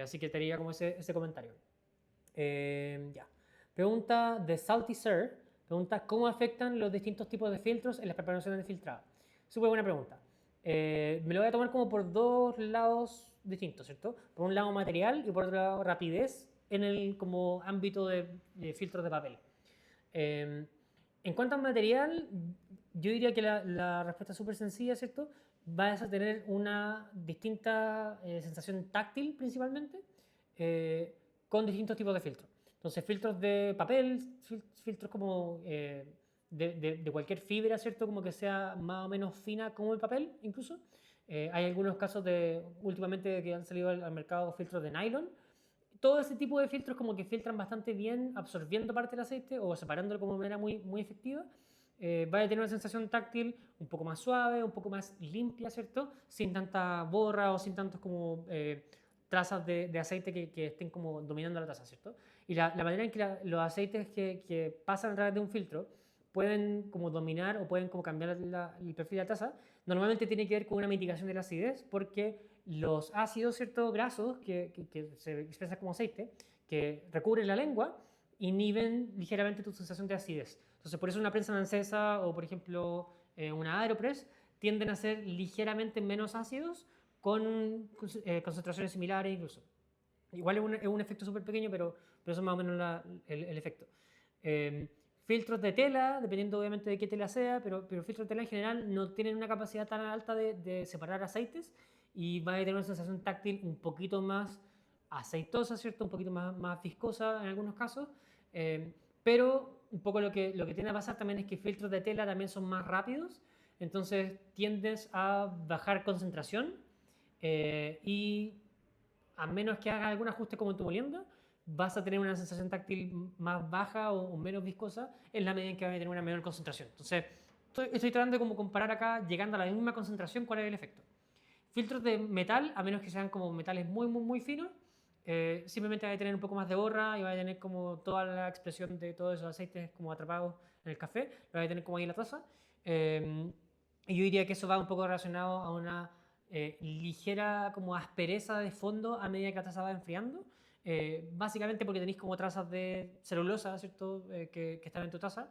Así que te haría como ese comentario. Ya. Pregunta de Salty Sir. Pregunta, ¿cómo afectan los distintos tipos de filtros en las preparaciones de filtrado? Súper buena pregunta. Me lo voy a tomar como por dos lados distintos, ¿cierto? Por un lado material y por otro lado rapidez en el como ámbito de filtros de papel. Eh, en cuanto al material, yo diría que la respuesta es súper sencilla, ¿cierto? Vas a tener una distinta sensación táctil principalmente con distintos tipos de filtros. Entonces, filtros de papel, filtros como de cualquier fibra, ¿cierto? Como que sea más o menos fina como el papel, incluso. Hay algunos casos últimamente que han salido al mercado filtros de nylon, todo ese tipo de filtros como que filtran bastante bien absorbiendo parte del aceite o separándolo como de manera muy efectiva. Va a tener una sensación táctil un poco más suave, un poco más limpia, ¿cierto? Sin tanta borra o sin tantos como trazas de aceite que estén como dominando la taza, ¿cierto? Y la manera en que los aceites que pasan a través de un filtro pueden como dominar o pueden como cambiar el perfil de la taza, normalmente tiene que ver con una mitigación de la acidez porque los ácidos, ¿cierto? Grasos que se expresan como aceite, que recubren la lengua, inhiben ligeramente tu sensación de acidez. Entonces, por eso una prensa francesa o, por ejemplo, una Aeropress tienden a ser ligeramente menos ácidos con concentraciones similares incluso. Igual es un efecto súper pequeño, pero eso es más o menos el efecto. Eh, Filtros de tela, dependiendo obviamente de qué tela sea, pero filtros de tela en general no tienen una capacidad tan alta de separar aceites y va a tener una sensación táctil un poquito más aceitosa, ¿cierto? Un poquito más viscosa en algunos casos. Pero un poco lo que tiende a pasar también es que filtros de tela también son más rápidos, entonces tiendes a bajar concentración y a menos que hagas algún ajuste como en tu molienda, vas a tener una sensación táctil más baja o menos viscosa en la medida en que vas a tener una menor concentración. Entonces, estoy tratando de como comparar acá, llegando a la misma concentración, cuál es el efecto. Filtros de metal, a menos que sean como metales muy finos, simplemente va a tener un poco más de borra y va a tener como toda la expresión de todos esos aceites como atrapados en el café, lo va a tener como ahí en la taza. Y yo diría que eso va un poco relacionado a una ligera como aspereza de fondo a medida que la taza va enfriando. Básicamente porque tenéis como trazas de celulosa, ¿cierto? Que están en tu taza.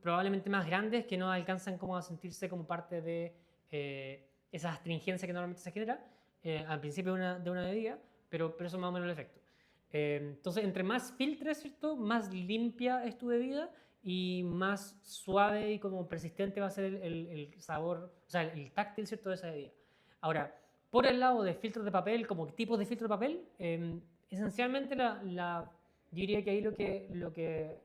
Probablemente más grandes que no alcanzan como a sentirse como parte de esa astringencia que normalmente se genera. al principio de una bebida, pero eso es más o menos el efecto. Entonces, entre más filtres, ¿cierto? Más limpia es tu bebida y más suave y como persistente va a ser el sabor, o sea, el táctil, ¿cierto? De esa bebida. Ahora, por el lado de filtros de papel, como tipos de filtro de papel, esencialmente yo diría que ahí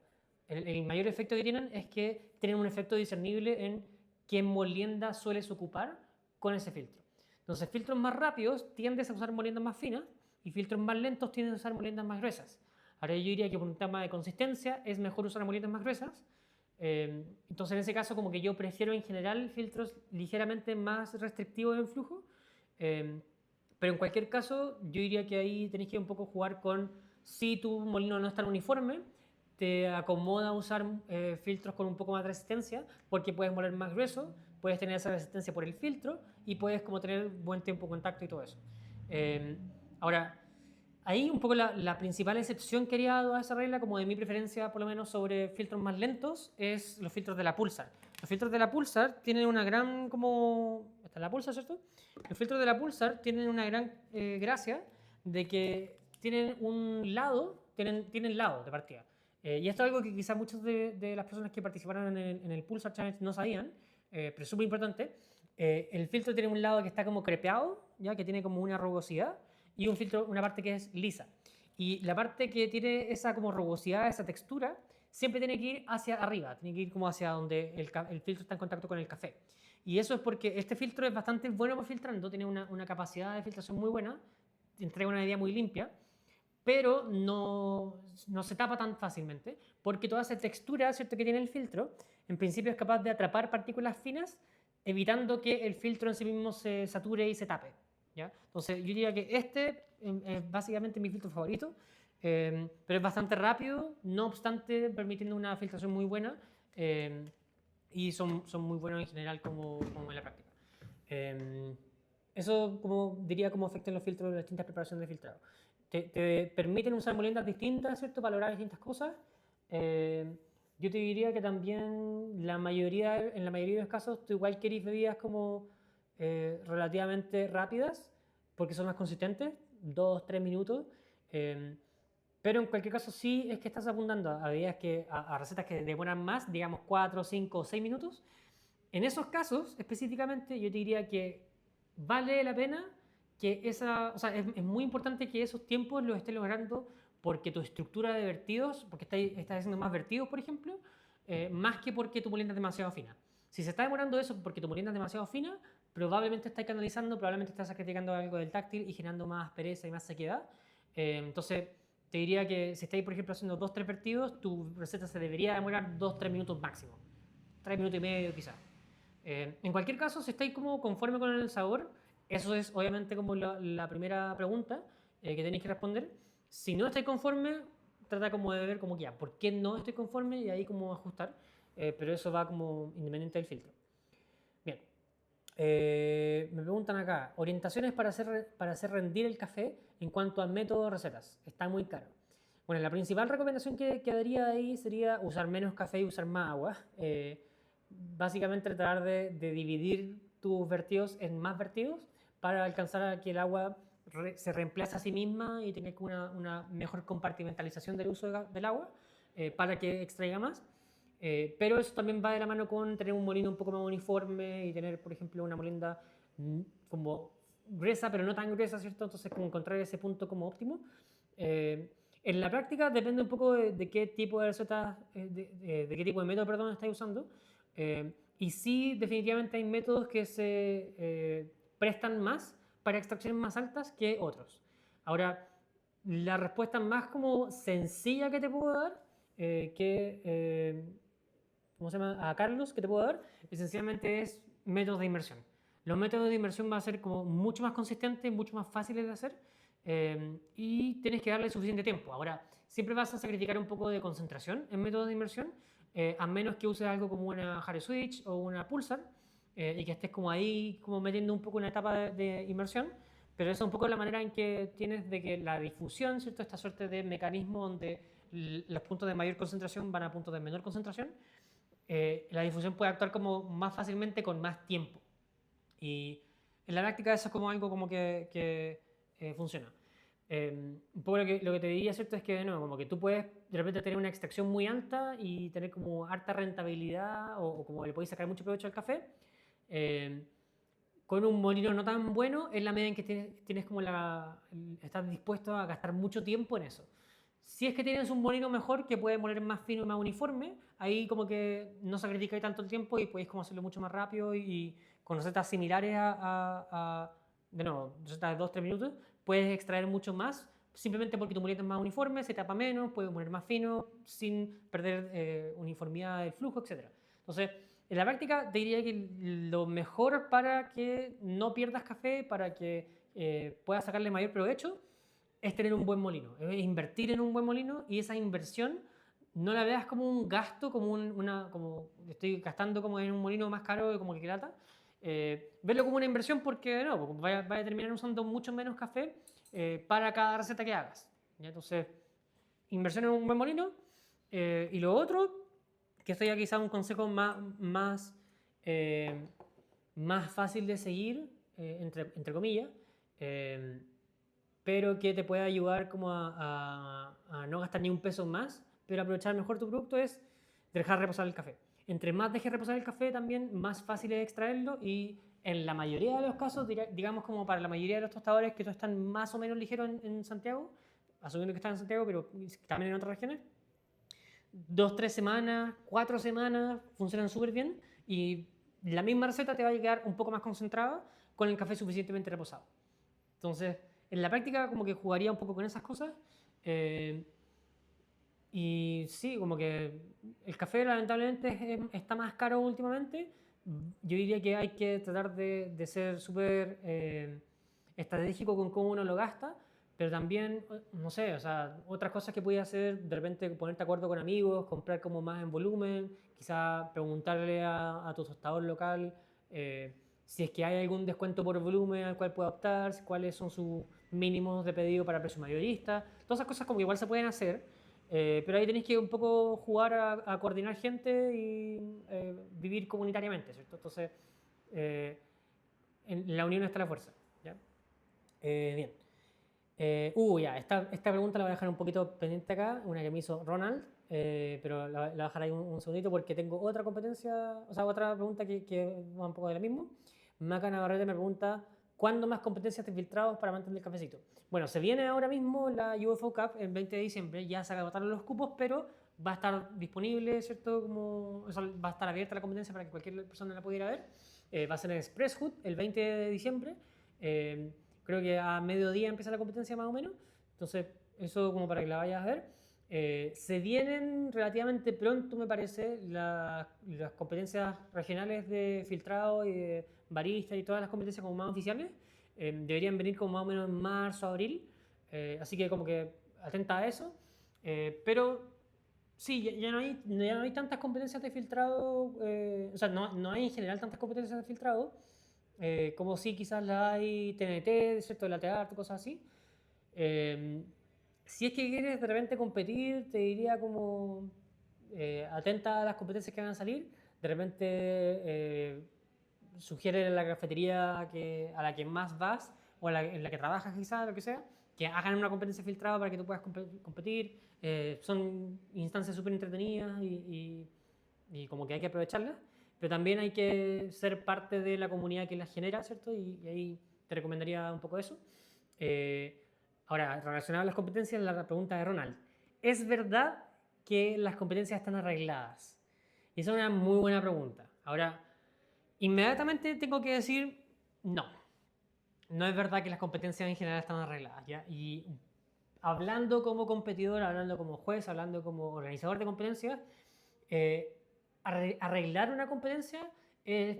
el mayor efecto que tienen es que tienen un efecto discernible en qué molienda sueles ocupar con ese filtro. Entonces, filtros más rápidos tiendes a usar moliendas más finas y filtros más lentos tienden a usar moliendas más gruesas. Ahora yo diría que por un tema de consistencia es mejor usar moliendas más gruesas. Entonces en ese caso como que yo prefiero en general filtros ligeramente más restrictivos en flujo. Eh, pero en cualquier caso yo diría que ahí tenéis que un poco jugar con si tu molino no es tan uniforme, te acomoda usar filtros con un poco más de resistencia porque puedes moler más grueso, puedes tener esa resistencia por el filtro y puedes como tener buen tiempo de contacto y todo eso. Eh, Ahora, ahí un poco la principal excepción que haría a esa regla, como de mi preferencia por lo menos sobre filtros más lentos, es los filtros de la Pulsar. Los filtros de la Pulsar tienen una gran como... Esta es la Pulsar, ¿cierto? Los filtros de la Pulsar tienen una gran gracia de que tienen un lado, tienen lado de partida. Y esto es algo que quizás muchas de las personas que participaron en el Pulsar Challenge no sabían, pero es súper importante. El filtro tiene un lado que está como crepeado, ¿ya? Que tiene como una rugosidad, y un filtro, una parte que es lisa. Y la parte que tiene esa como rugosidad, esa textura, siempre tiene que ir hacia arriba, tiene que ir como hacia donde el filtro está en contacto con el café. Y eso es porque este filtro es bastante bueno para filtrando, tiene una capacidad de filtración muy buena, entrega una medida muy limpia, pero no se tapa tan fácilmente, porque toda esa textura, ¿cierto?, que tiene el filtro, en principio es capaz de atrapar partículas finas, evitando que el filtro en sí mismo se sature y se tape. ¿Ya? Entonces yo diría que este es básicamente mi filtro favorito, pero es bastante rápido, no obstante permitiendo una filtración muy buena, y son muy buenos en general como en la práctica. Eso como diría como afectan los filtros de las distintas preparaciones de filtrado. Te permiten usar moliendas distintas, ¿cierto? Para lograr distintas cosas. Yo te diría que también en la mayoría de los casos tú igual querés bebidas como relativamente rápidas porque son más consistentes, 2-3 minutos. eh, pero en cualquier caso sí es que estás apuntando a bebidas a recetas que demoran más, digamos 4, 5 o 6 minutos. En esos casos específicamente yo te diría que vale la pena que o sea, es muy importante que esos tiempos los estés logrando porque tu estructura de vertidos, porque estás haciendo más vertidos, por ejemplo, más que porque tu molienda es demasiado fina. Si se está demorando eso porque tu molienda es demasiado fina, probablemente estáis canalizando, probablemente estás sacrificando algo del táctil y generando más pereza y más sequedad. Entonces, te diría que si estáis, por ejemplo, haciendo 2-3 vertidos, tu receta se debería demorar 2-3 minutos máximo. 3 minutos y medio quizás. En cualquier caso, si estáis como conforme con el sabor, eso es obviamente como la primera pregunta que tenéis que responder. Si no estáis conforme, trata como de ver como que ya, ¿por qué no estoy conforme? Y ahí como ajustar. Pero eso va como independiente del filtro. Bien. Me preguntan acá, orientaciones para hacer rendir el café en cuanto al método de recetas. Está muy caro. Bueno, la principal recomendación que daría ahí sería usar menos café y usar más agua. Básicamente tratar de dividir tus vertidos en más vertidos para alcanzar a que el agua se reemplace a sí misma y tenga una mejor compartimentalización del uso del agua para que extraiga más. Pero eso también va de la mano con tener un molino un poco más uniforme y tener, por ejemplo, una molienda como gruesa, pero no tan gruesa, ¿cierto? Entonces, como encontrar ese punto como óptimo. En la práctica depende un poco de qué tipo de receta, de qué tipo de método, perdón, estáis usando. Y sí, definitivamente hay métodos que se prestan más para extracciones más altas que otros. Ahora, la respuesta más como sencilla que te puedo dar, ¿cómo se llama? A Carlos, que te puedo dar, esencialmente es métodos de inmersión. Los métodos de inmersión van a ser como mucho más consistentes, mucho más fáciles de hacer y tienes que darle suficiente tiempo. Ahora, siempre vas a sacrificar un poco de concentración en métodos de inmersión, a menos que uses algo como una Hard Switch o una Pulsar y que estés como ahí, como metiendo un poco una etapa de inmersión. Pero esa es un poco la manera en que tienes de que la difusión, ¿cierto? Esta suerte de mecanismo donde los puntos de mayor concentración van a puntos de menor concentración, la difusión puede actuar como más fácilmente con más tiempo. Y en la práctica eso es como algo como que funciona. Un poco lo que te diría, ¿cierto? Es que no, como que tú puedes de repente tener una extracción muy alta y tener como harta rentabilidad o como le podéis sacar mucho provecho al café. eh, con un molino no tan bueno en la medida en que tienes como estás dispuesto a gastar mucho tiempo en eso. Si es que tienes un molino mejor que puede moler más fino y más uniforme, ahí como que no sacrificáis tanto el tiempo y podéis como hacerlo mucho más rápido y con recetas similares de nuevo, recetas de 2-3 minutos, puedes extraer mucho más simplemente porque tu molino es más uniforme, se tapa menos, puedes moler más fino sin perder uniformidad del flujo, etc. Entonces, en la práctica te diría que lo mejor para que no pierdas café, para que puedas sacarle mayor provecho, es tener un buen molino, es invertir en un buen molino y esa inversión no la veas como un gasto, como estoy gastando como en un molino más caro como el que lata. Verlo como una inversión porque no, porque vaya a terminar usando mucho menos café para cada receta que hagas. ¿Ya? Entonces, inversión en un buen molino. Y lo otro, que esto ya quizá un consejo eh, más fácil de seguir, entre comillas, eh, pero que te puede ayudar como a no gastar ni un peso más, pero aprovechar mejor tu producto es dejar reposar el café. Entre más dejes reposar el café también, más fácil es extraerlo y en la mayoría de los casos, digamos como para la mayoría de los tostadores que están más o menos ligeros en Santiago, asumiendo que están en Santiago, pero también en otras regiones, 2-3 semanas, 4 semanas funcionan súper bien y la misma receta te va a llegar un poco más concentrada con el café suficientemente reposado. Entonces, en la práctica como que jugaría un poco con esas cosas. eh, y sí, como que el café lamentablemente está más caro últimamente. Yo diría que hay que tratar de ser súper estratégico con cómo uno lo gasta, pero también, no sé, o sea, otras cosas que puedes hacer, de repente ponerte de acuerdo con amigos, comprar como más en volumen, quizá preguntarle a tu tostador local eh, si es que hay algún descuento por volumen al cual pueda optar, cuáles son sus mínimos de pedido para precio mayorista. Todas esas cosas como que igual se pueden hacer, pero ahí tenéis que un poco jugar a coordinar gente y vivir comunitariamente, ¿cierto? Entonces, eh, en la unión está la fuerza. ¿Ya? Bien. Ya, esta pregunta la voy a dejar un poquito pendiente acá, una que me hizo Ronald, pero la voy a dejar ahí un segundito porque tengo otra competencia, o sea, otra pregunta que va un poco de lo mismo. Maca Navarrete me pregunta, ¿cuándo más competencias de filtrados para mantener el cafecito? Bueno, se viene ahora mismo la UFO Cup el 20 de diciembre, ya se agotaron los cupos, pero va a estar disponible, ¿cierto? Como, o sea, va a estar abierta la competencia para que cualquier persona la pudiera ver. Va a ser en Express Hood el 20 de diciembre. Eh, Creo que a mediodía empieza la competencia más o menos. Entonces, eso como para que la vayas a ver. Se vienen relativamente pronto, me parece, las competencias regionales de filtrado y de barista y todas las competencias como más oficiales. Deberían venir como más o menos en marzo, abril. Así que como que atenta a eso. Pero sí, ya no hay tantas competencias de filtrado. O sea, no hay en general tantas competencias de filtrado como si quizás la hay TNT, ¿cierto? La teatro, cosas así. Eh, si es que quieres de repente competir, te diría como atenta a las competencias que van a salir. De repente sugiere a la cafetería a la que más vas o en la que trabajas quizás, lo que sea, que hagan una competencia filtrada para que tú puedas competir. Son instancias súper entretenidas y como que hay que aprovecharlas, pero también hay que ser parte de la comunidad que las genera, ¿cierto? Y ahí te recomendaría un poco eso. Eh, Ahora, relacionado a las competencias, la pregunta de Ronald. ¿Es verdad que las competencias están arregladas? Y esa es una muy buena pregunta. Ahora, inmediatamente tengo que decir no. No es verdad que las competencias en general están arregladas, ¿ya? Y hablando como competidor, hablando como juez, hablando como organizador de competencias, eh, arreglar una competencia es,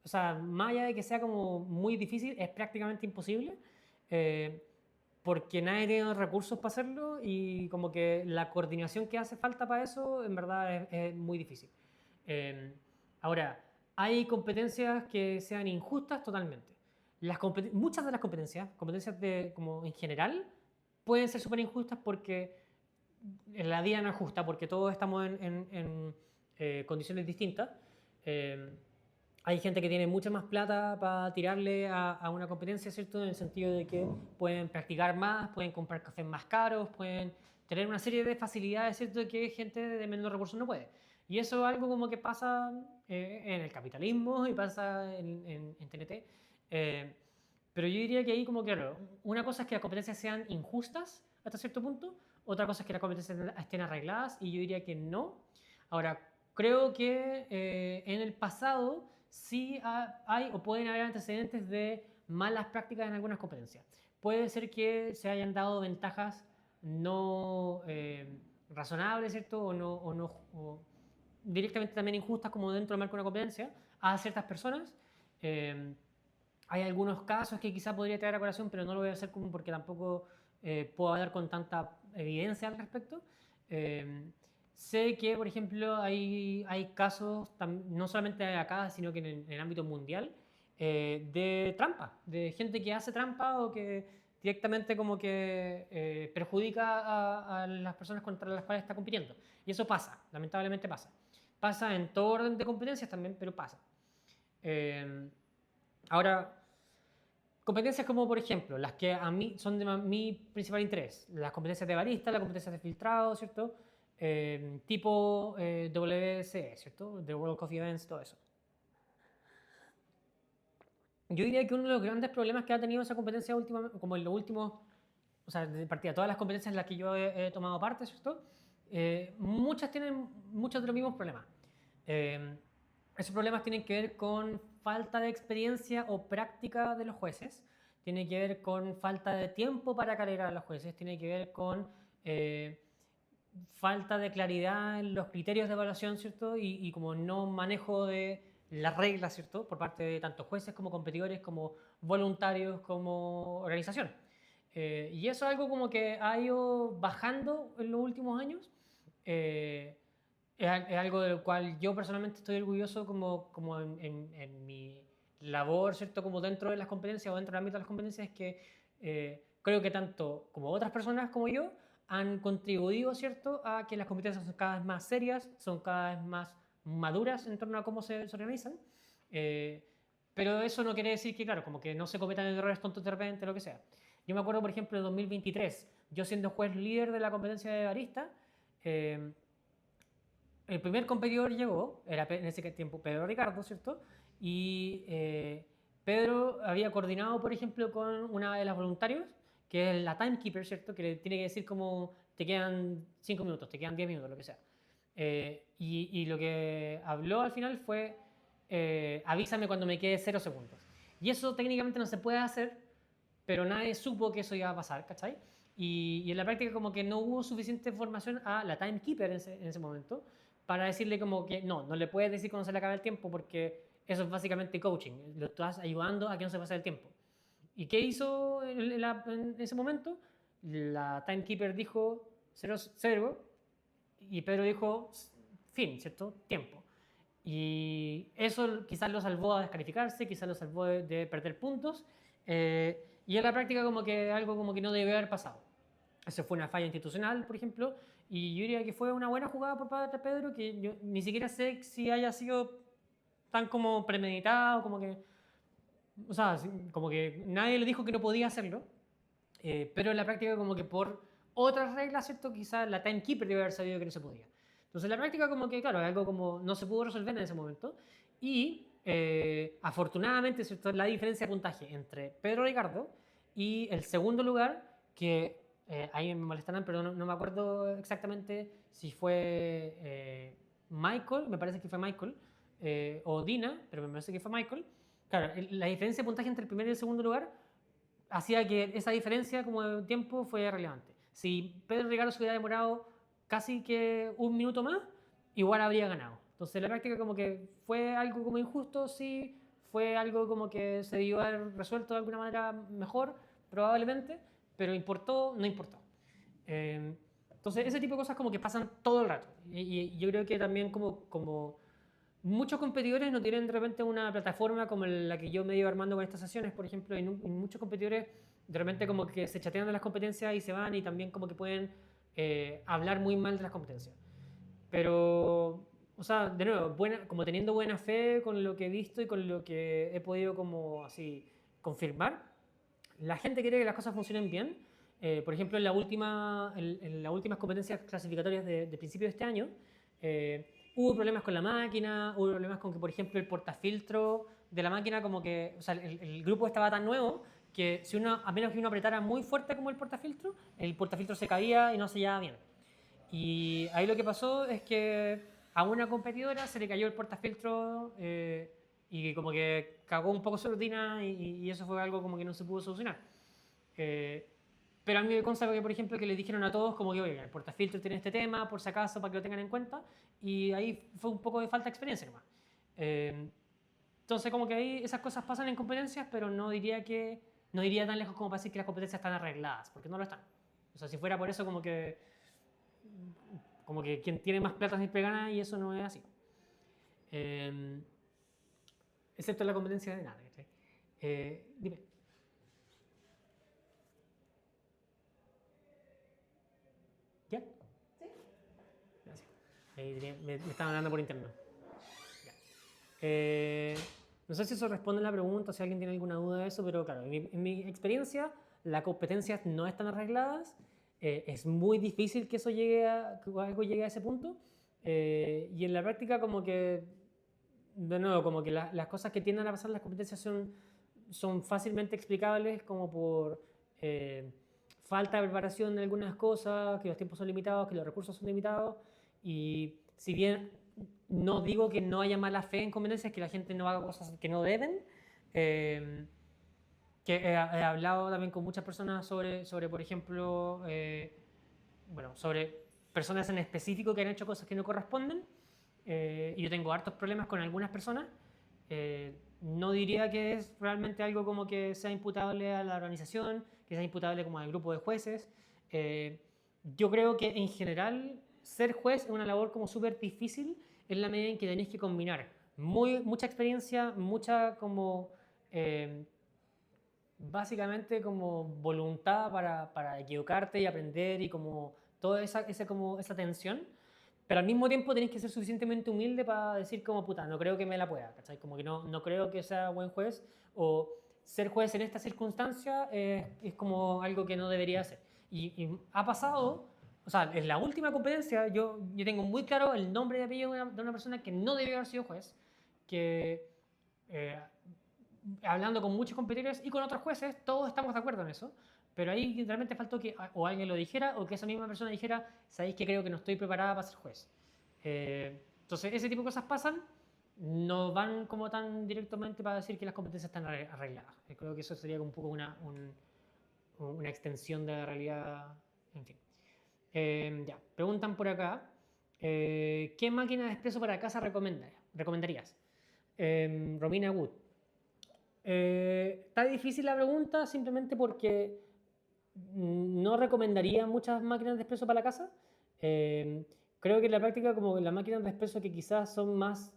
o sea, más allá de que sea como muy difícil, es prácticamente imposible, eh, porque nadie tiene los recursos para hacerlo y como que la coordinación que hace falta para eso, en verdad, es muy difícil. Eh, Ahora, hay competencias que sean injustas totalmente. Muchas de las competencias como en general, pueden ser súper injustas porque la vida no es justa porque todos estamos en condiciones distintas. Eh, Hay gente que tiene mucha más plata para tirarle a una competencia, ¿cierto? En el sentido de que pueden practicar más, pueden comprar cafés más caros, pueden tener una serie de facilidades, ¿cierto? Que gente de menos recursos no puede. Y eso es algo como que pasa en el capitalismo y pasa en TNT. Eh, pero yo diría que ahí como claro, una cosa es que las competencias sean injustas hasta cierto punto, otra cosa es que las competencias estén arregladas y yo diría que no. Ahora, creo que en el pasado sí hay o pueden haber antecedentes de malas prácticas en algunas competencias. Puede ser que se hayan dado ventajas no razonables, ¿cierto? O directamente también injustas como dentro del marco de una competencia a ciertas personas. Eh, Hay algunos casos que quizá podría traer a colación, pero no lo voy a hacer como porque tampoco puedo hablar con tanta evidencia al respecto. Eh, Sé que, por ejemplo, hay casos, no solamente acá, sino que en el ámbito mundial, de trampa, de gente que hace trampa o que directamente como que perjudica a las personas contra las cuales está compitiendo. Y eso pasa, lamentablemente pasa. Pasa en todo orden de competencias también, pero pasa. Eh, Ahora, competencias como, por ejemplo, las que a mí son de mi principal interés, las competencias de barista, las competencias de filtrado, ¿cierto? Tipo WCE, ¿cierto? The World Coffee Events, todo eso. Yo diría que uno de los grandes problemas que ha tenido esa competencia última, como en los últimos, o sea, de partida, todas las competencias en las que yo he tomado parte, ¿cierto? Muchas tienen muchos de los mismos problemas. Eh, Esos problemas tienen que ver con falta de experiencia o práctica de los jueces, tiene que ver con falta de tiempo para calibrar a los jueces, tiene que ver con eh, falta de claridad en los criterios de evaluación, ¿cierto? Y como no manejo de las reglas, ¿cierto? Por parte de tanto jueces como competidores, como voluntarios, como organización. Y eso es algo como que ha ido bajando en los últimos años. Eh, es algo del cual yo personalmente estoy orgulloso como en mi labor, ¿cierto? Como dentro de las competencias o dentro del ámbito de las competencias, es que creo que tanto como otras personas como yo han contribuido, ¿cierto?, a que las competencias son cada vez más serias, son cada vez más maduras en torno a cómo se organizan. Eh, pero eso no quiere decir que, claro, como que no se cometan errores tontos de repente, lo que sea. Yo me acuerdo, por ejemplo, de 2023, yo siendo juez líder de la competencia de barista, eh, el primer competidor llegó, era en ese tiempo Pedro Ricardo, ¿cierto? Y Pedro había coordinado, por ejemplo, con una de las voluntarios, que es la timekeeper, ¿cierto? Que le tiene que decir como te quedan 5 minutos, te quedan 10 minutos, lo que sea. Y lo que habló al final fue avísame cuando me quede 0 segundos. Y eso técnicamente no se puede hacer, pero nadie supo que eso iba a pasar, ¿cachai? Y en la práctica como que no hubo suficiente información a la timekeeper en ese momento para decirle como que no le puedes decir cuando se le acaba el tiempo porque eso es básicamente coaching, lo estás ayudando a que no se pase el tiempo. ¿Y qué hizo en ese momento? La timekeeper dijo 0, 0 y Pedro dijo fin, ¿cierto? Tiempo. Y eso quizás lo salvó a descalificarse, quizás lo salvó de perder puntos. Y en la práctica como que algo como que no debe haber pasado. Eso fue una falla institucional, por ejemplo, y yo diría que fue una buena jugada por parte de Pedro, que yo ni siquiera sé si haya sido tan como premeditado, como que, o sea, como que nadie le dijo que no podía hacerlo, pero en la práctica como que por otras reglas, ¿cierto? Quizás la timekeeper debe haber sabido que no se podía. Entonces en la práctica como que, claro, algo como no se pudo resolver en ese momento. Y afortunadamente, ¿cierto? La diferencia de puntaje entre Pedro Ricardo y el segundo lugar, que ahí me molestarán, pero no me acuerdo exactamente si fue Michael, me parece que fue Michael, o Dina, pero me parece que fue Michael. Claro, la diferencia de puntaje entre el primer y el segundo lugar hacía que esa diferencia como de tiempo fue relevante. Si Pedro Ricardo se hubiera demorado casi que un minuto más, igual habría ganado. Entonces la práctica como que fue algo como injusto, sí, fue algo como que se debió haber resuelto de alguna manera mejor, probablemente, pero importó, no importó. Entonces ese tipo de cosas como que pasan todo el rato. Y yo creo que también como muchos competidores no tienen de repente una plataforma como la que yo me iba armando con estas sesiones, por ejemplo, en muchos competidores de repente como que se chatean de las competencias y se van y también como que pueden hablar muy mal de las competencias. Pero, o sea, de nuevo, como teniendo buena fe con lo que he visto y con lo que he podido como así confirmar, la gente quiere que las cosas funcionen bien. Por ejemplo, en las últimas competencias clasificatorias de principio de este año, hubo problemas con la máquina, hubo problemas con que, por ejemplo, el portafiltro de la máquina, como que, o sea, el grupo estaba tan nuevo que si uno, a menos que uno apretara muy fuerte como el portafiltro se caía y no se llevaba bien. Y ahí lo que pasó es que a una competidora se le cayó el portafiltro y como que cagó un poco su rutina y eso fue algo como que no se pudo solucionar. Eh, pero a mí me consta que, por ejemplo, que le dijeron a todos como que, oye, el portafiltro tiene este tema, por si acaso, para que lo tengan en cuenta. Y ahí fue un poco de falta de experiencia nomás. Eh, entonces, como que ahí esas cosas pasan en competencias, pero no diría tan lejos como para decir que las competencias están arregladas, porque no lo están. O sea, si fuera por eso, como que quien tiene más plata siempre gana y eso no es así. Eh, excepto en la competencia de nada. Dime. ¿Ya? Gracias. Me estaban hablando por internet. Ya. No sé si eso responde a la pregunta, si alguien tiene alguna duda de eso, pero claro, en mi experiencia, las competencias no están arregladas. Es muy difícil que eso que algo llegue a ese punto. Y en la práctica, como que, de nuevo, como que las cosas que tienden a pasar en las competencias son fácilmente explicables, como por eh, falta de preparación de algunas cosas, que los tiempos son limitados, que los recursos son limitados. Y si bien no digo que no haya mala fe en competencias, que la gente no haga cosas que no deben. Eh, que he hablado también con muchas personas sobre por ejemplo, bueno, sobre personas en específico que han hecho cosas que no corresponden. Y yo tengo hartos problemas con algunas personas. No diría que es realmente algo como que sea imputable a la organización, que sea imputable como al grupo de jueces. Eh, yo creo que en general ser juez es una labor como súper difícil en la medida en que tenéis que combinar mucha experiencia, mucha como eh, básicamente como voluntad para equivocarte y aprender y como toda esa tensión, pero al mismo tiempo tenéis que ser suficientemente humilde para decir como puta, no creo que me la pueda, ¿cachai? Como que no creo que sea buen juez o ser juez en esta circunstancia es como algo que no debería hacer. Y ha pasado, o sea, en la última competencia yo tengo muy claro el nombre y apellido de una persona que no debió haber sido juez, que eh, hablando con muchos competidores y con otros jueces, todos estamos de acuerdo en eso, pero ahí realmente faltó que o alguien lo dijera o que esa misma persona dijera, sabéis que creo que no estoy preparada para ser juez. Entonces, ese tipo de cosas pasan, no van como tan directamente para decir que las competencias están arregladas. Creo que eso sería un poco una extensión de la realidad, en fin. Ya, preguntan por acá, ¿qué máquina de expreso para casa recomendarías? Romina Wood. Está difícil la pregunta simplemente porque no recomendaría muchas máquinas de expreso para la casa. Eh, creo que en la práctica como las máquinas de expreso que quizás son más...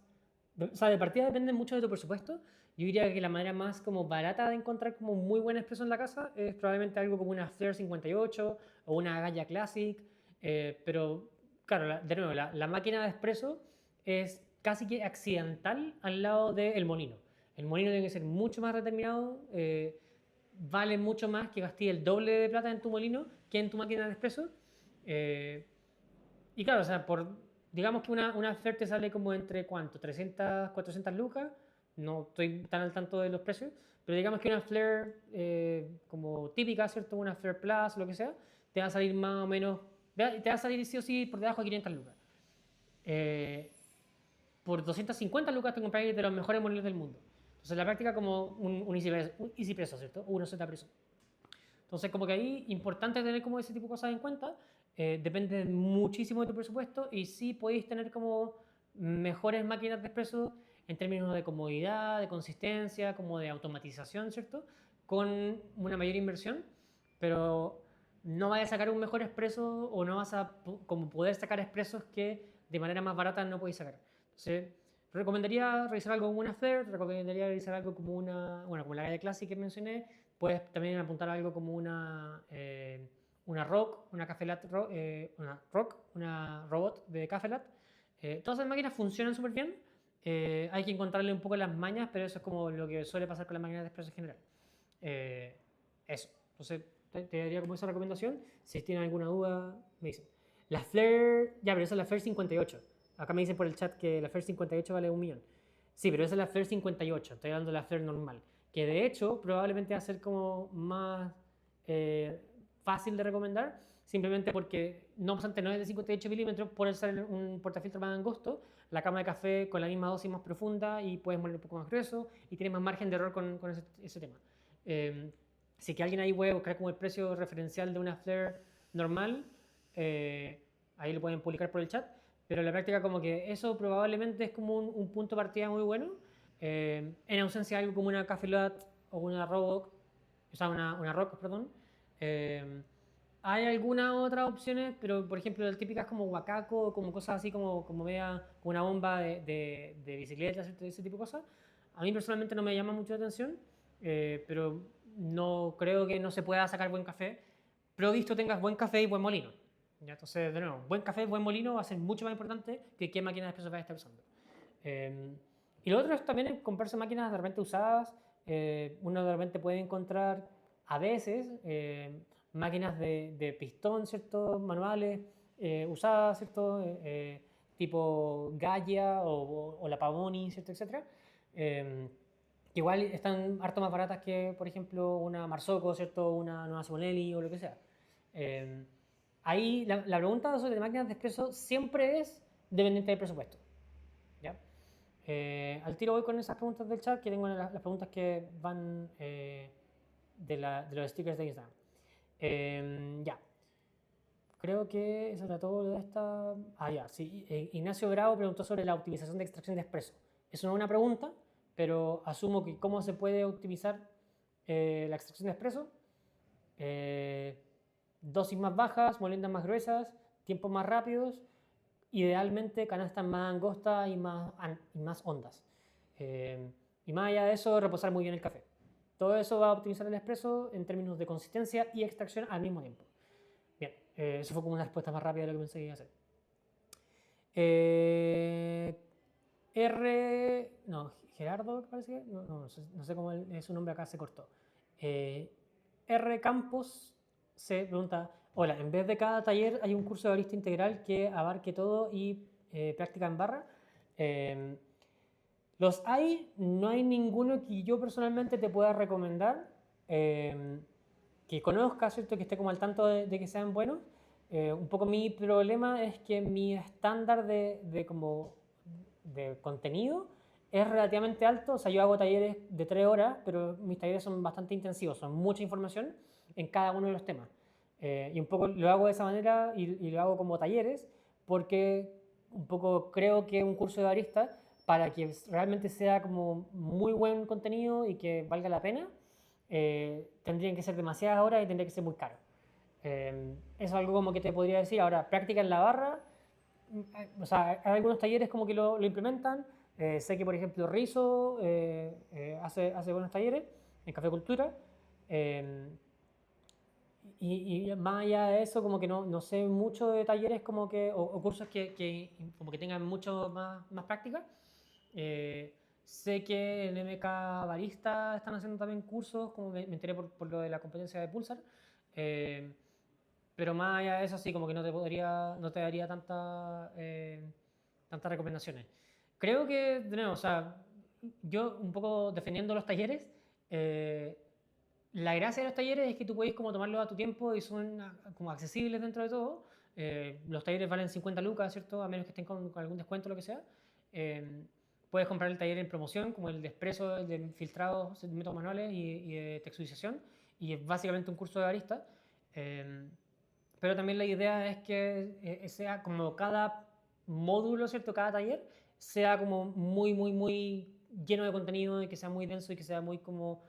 O sea, de partida dependen mucho de tu presupuesto. Yo diría que la manera más como barata de encontrar como muy buen expreso en la casa es probablemente algo como una Flair 58 o una Gaia Classic. Pero claro, de nuevo, la máquina de expreso es casi que accidental al lado del molino. El molino tiene que ser mucho más determinado, vale mucho más que gastes el doble de plata en tu molino que en tu máquina de expreso. Eh, y claro, o sea, digamos que una Flair te sale como entre cuánto, 300, 400 lucas. No estoy tan al tanto de los precios, pero digamos que una Flair como típica, ¿cierto? Una Flair Plus, lo que sea, te va a salir más o menos, te va a salir sí o sí por debajo de 500 lucas. Eh, por 250 lucas te compráis de los mejores molinos del mundo. Entonces, en la práctica, como un easy preso, ¿cierto? O uno Z preso. Entonces, como que ahí, importante tener como ese tipo de cosas en cuenta. Depende muchísimo de tu presupuesto y sí podéis tener como mejores máquinas de expreso en términos de comodidad, de consistencia, como de automatización, ¿cierto? Con una mayor inversión, pero no vas a sacar un mejor expreso o no vas a como poder sacar expresos que de manera más barata no podéis sacar. Entonces, recomendaría revisar algo como una Flair, recomendaría revisar algo como bueno, como la Gaia Classic que mencioné. Puedes también apuntar a algo como una Rock, una Café Lat, una Rock, una robot de Café Lat. Todas esas máquinas funcionan súper bien. Hay que encontrarle un poco las mañas, pero eso es como lo que suele pasar con las máquinas de expreso en general. Eh, Eso. Entonces, te daría como esa recomendación. Si tienen alguna duda, me dicen. La Flare, ya, pero esa es la Flare 58. Acá me dicen por el chat que la Flare 58 vale 1 millón. Sí, pero esa es la Flare 58. Estoy hablando de la Flare normal. Que de hecho, probablemente va a ser como más eh, fácil de recomendar. Simplemente porque, no obstante, no es de 58 milímetros, por ser un portafiltro más angosto, la cama de café con la misma dosis más profunda y puedes moler un poco más grueso y tienes más margen de error con ese tema. Eh, Así que alguien ahí puede buscar como el precio referencial de una flare normal, eh, ahí lo pueden publicar por el chat, pero en la práctica como que eso probablemente es como un punto de partida muy bueno, en ausencia de algo como una Café Lat o una Rock, o sea, una Rock, perdón. Eh, Hay algunas otras opciones, pero por ejemplo, las típicas como Wakaco, como cosas así como media, como una bomba de bicicletas, ese tipo de cosas. A mí personalmente no me llama mucho la atención, pero no creo que no se pueda sacar buen café, provisto tengas buen café y buen molino. ¿Ya? Entonces, de nuevo, buen café y buen molino va a ser mucho más importante que qué máquina de expreso vas a estar usando. Eh, y lo otro es también comprarse máquinas de repente usadas. Uno de repente puede encontrar a veces máquinas de pistón, ¿cierto? Manuales, usadas, ¿cierto? Tipo Gaia o la Pavoni, ¿cierto? Etcétera. Eh, que igual están harto más baratas que, por ejemplo, una Marzocco, ¿cierto? Una Nueva Simonelli o lo que sea. Eh, Ahí la pregunta sobre máquinas de expreso siempre es dependiente del presupuesto. ¿Ya? Al tiro voy con esas preguntas del chat, que tengo las preguntas que van de los stickers de Instagram. Ya, creo que eso era todo lo de esta. Ah, ya, sí. Ignacio Bravo preguntó sobre la optimización de extracción de expreso. Eso no es una pregunta, pero asumo que cómo se puede optimizar la extracción de expreso. Eh, Dosis más bajas, moliendas más gruesas, tiempos más rápidos, idealmente canastas más angostas y más hondas. Y más allá de eso, reposar muy bien el café. Todo eso va a optimizar el expreso en términos de consistencia y extracción al mismo tiempo. Bien, eso fue como una respuesta más rápida de lo que pensé que iba a hacer. Eh, no, Gerardo, parece que, no sé cómo es su nombre acá, se cortó. R. Campos se pregunta, hola, en vez de cada taller hay un curso de barista integral que abarque todo y práctica en barra. Eh, los hay, no hay ninguno que yo personalmente te pueda recomendar, que conozca, ¿cierto? Que esté como al tanto de que sean buenos. Un poco mi problema es que mi estándar como de contenido es relativamente alto. O sea, yo hago talleres de 3 horas, pero mis talleres son bastante intensivos, son mucha información en cada uno de los temas. Y un poco lo hago de esa manera y lo hago como talleres porque un poco creo que un curso de barista, para que realmente sea como muy buen contenido y que valga la pena, tendrían que ser demasiadas horas y tendría que ser muy caro. Eso es algo como que te podría decir. Ahora, práctica en la barra, o sea, hay algunos talleres como que lo implementan. Sé que, por ejemplo, Rizo hace buenos talleres en Café Cultura. Eh, y más allá de eso, como que no sé mucho de talleres como que, o cursos como que tengan mucho más práctica. Eh, Sé que en MK Barista están haciendo también cursos, como me enteré por lo de la competencia de Pulsar. Eh, pero más allá de eso, sí, como que no te daría tantas recomendaciones. Creo que, de nuevo, o sea, yo un poco defendiendo los talleres, eh, la gracia de los talleres es que tú puedes como tomarlos a tu tiempo y son como accesibles dentro de todo. Los talleres valen 50 lucas, ¿cierto? A menos que estén con algún descuento o lo que sea. Eh, Puedes comprar el taller en promoción, como el de expreso, el de filtrados, métodos manuales y de texturización. Y es básicamente un curso de barista. Eh, pero también la idea es que sea como cada módulo, ¿cierto? Cada taller sea como muy lleno de contenido y que sea muy denso y que sea muy como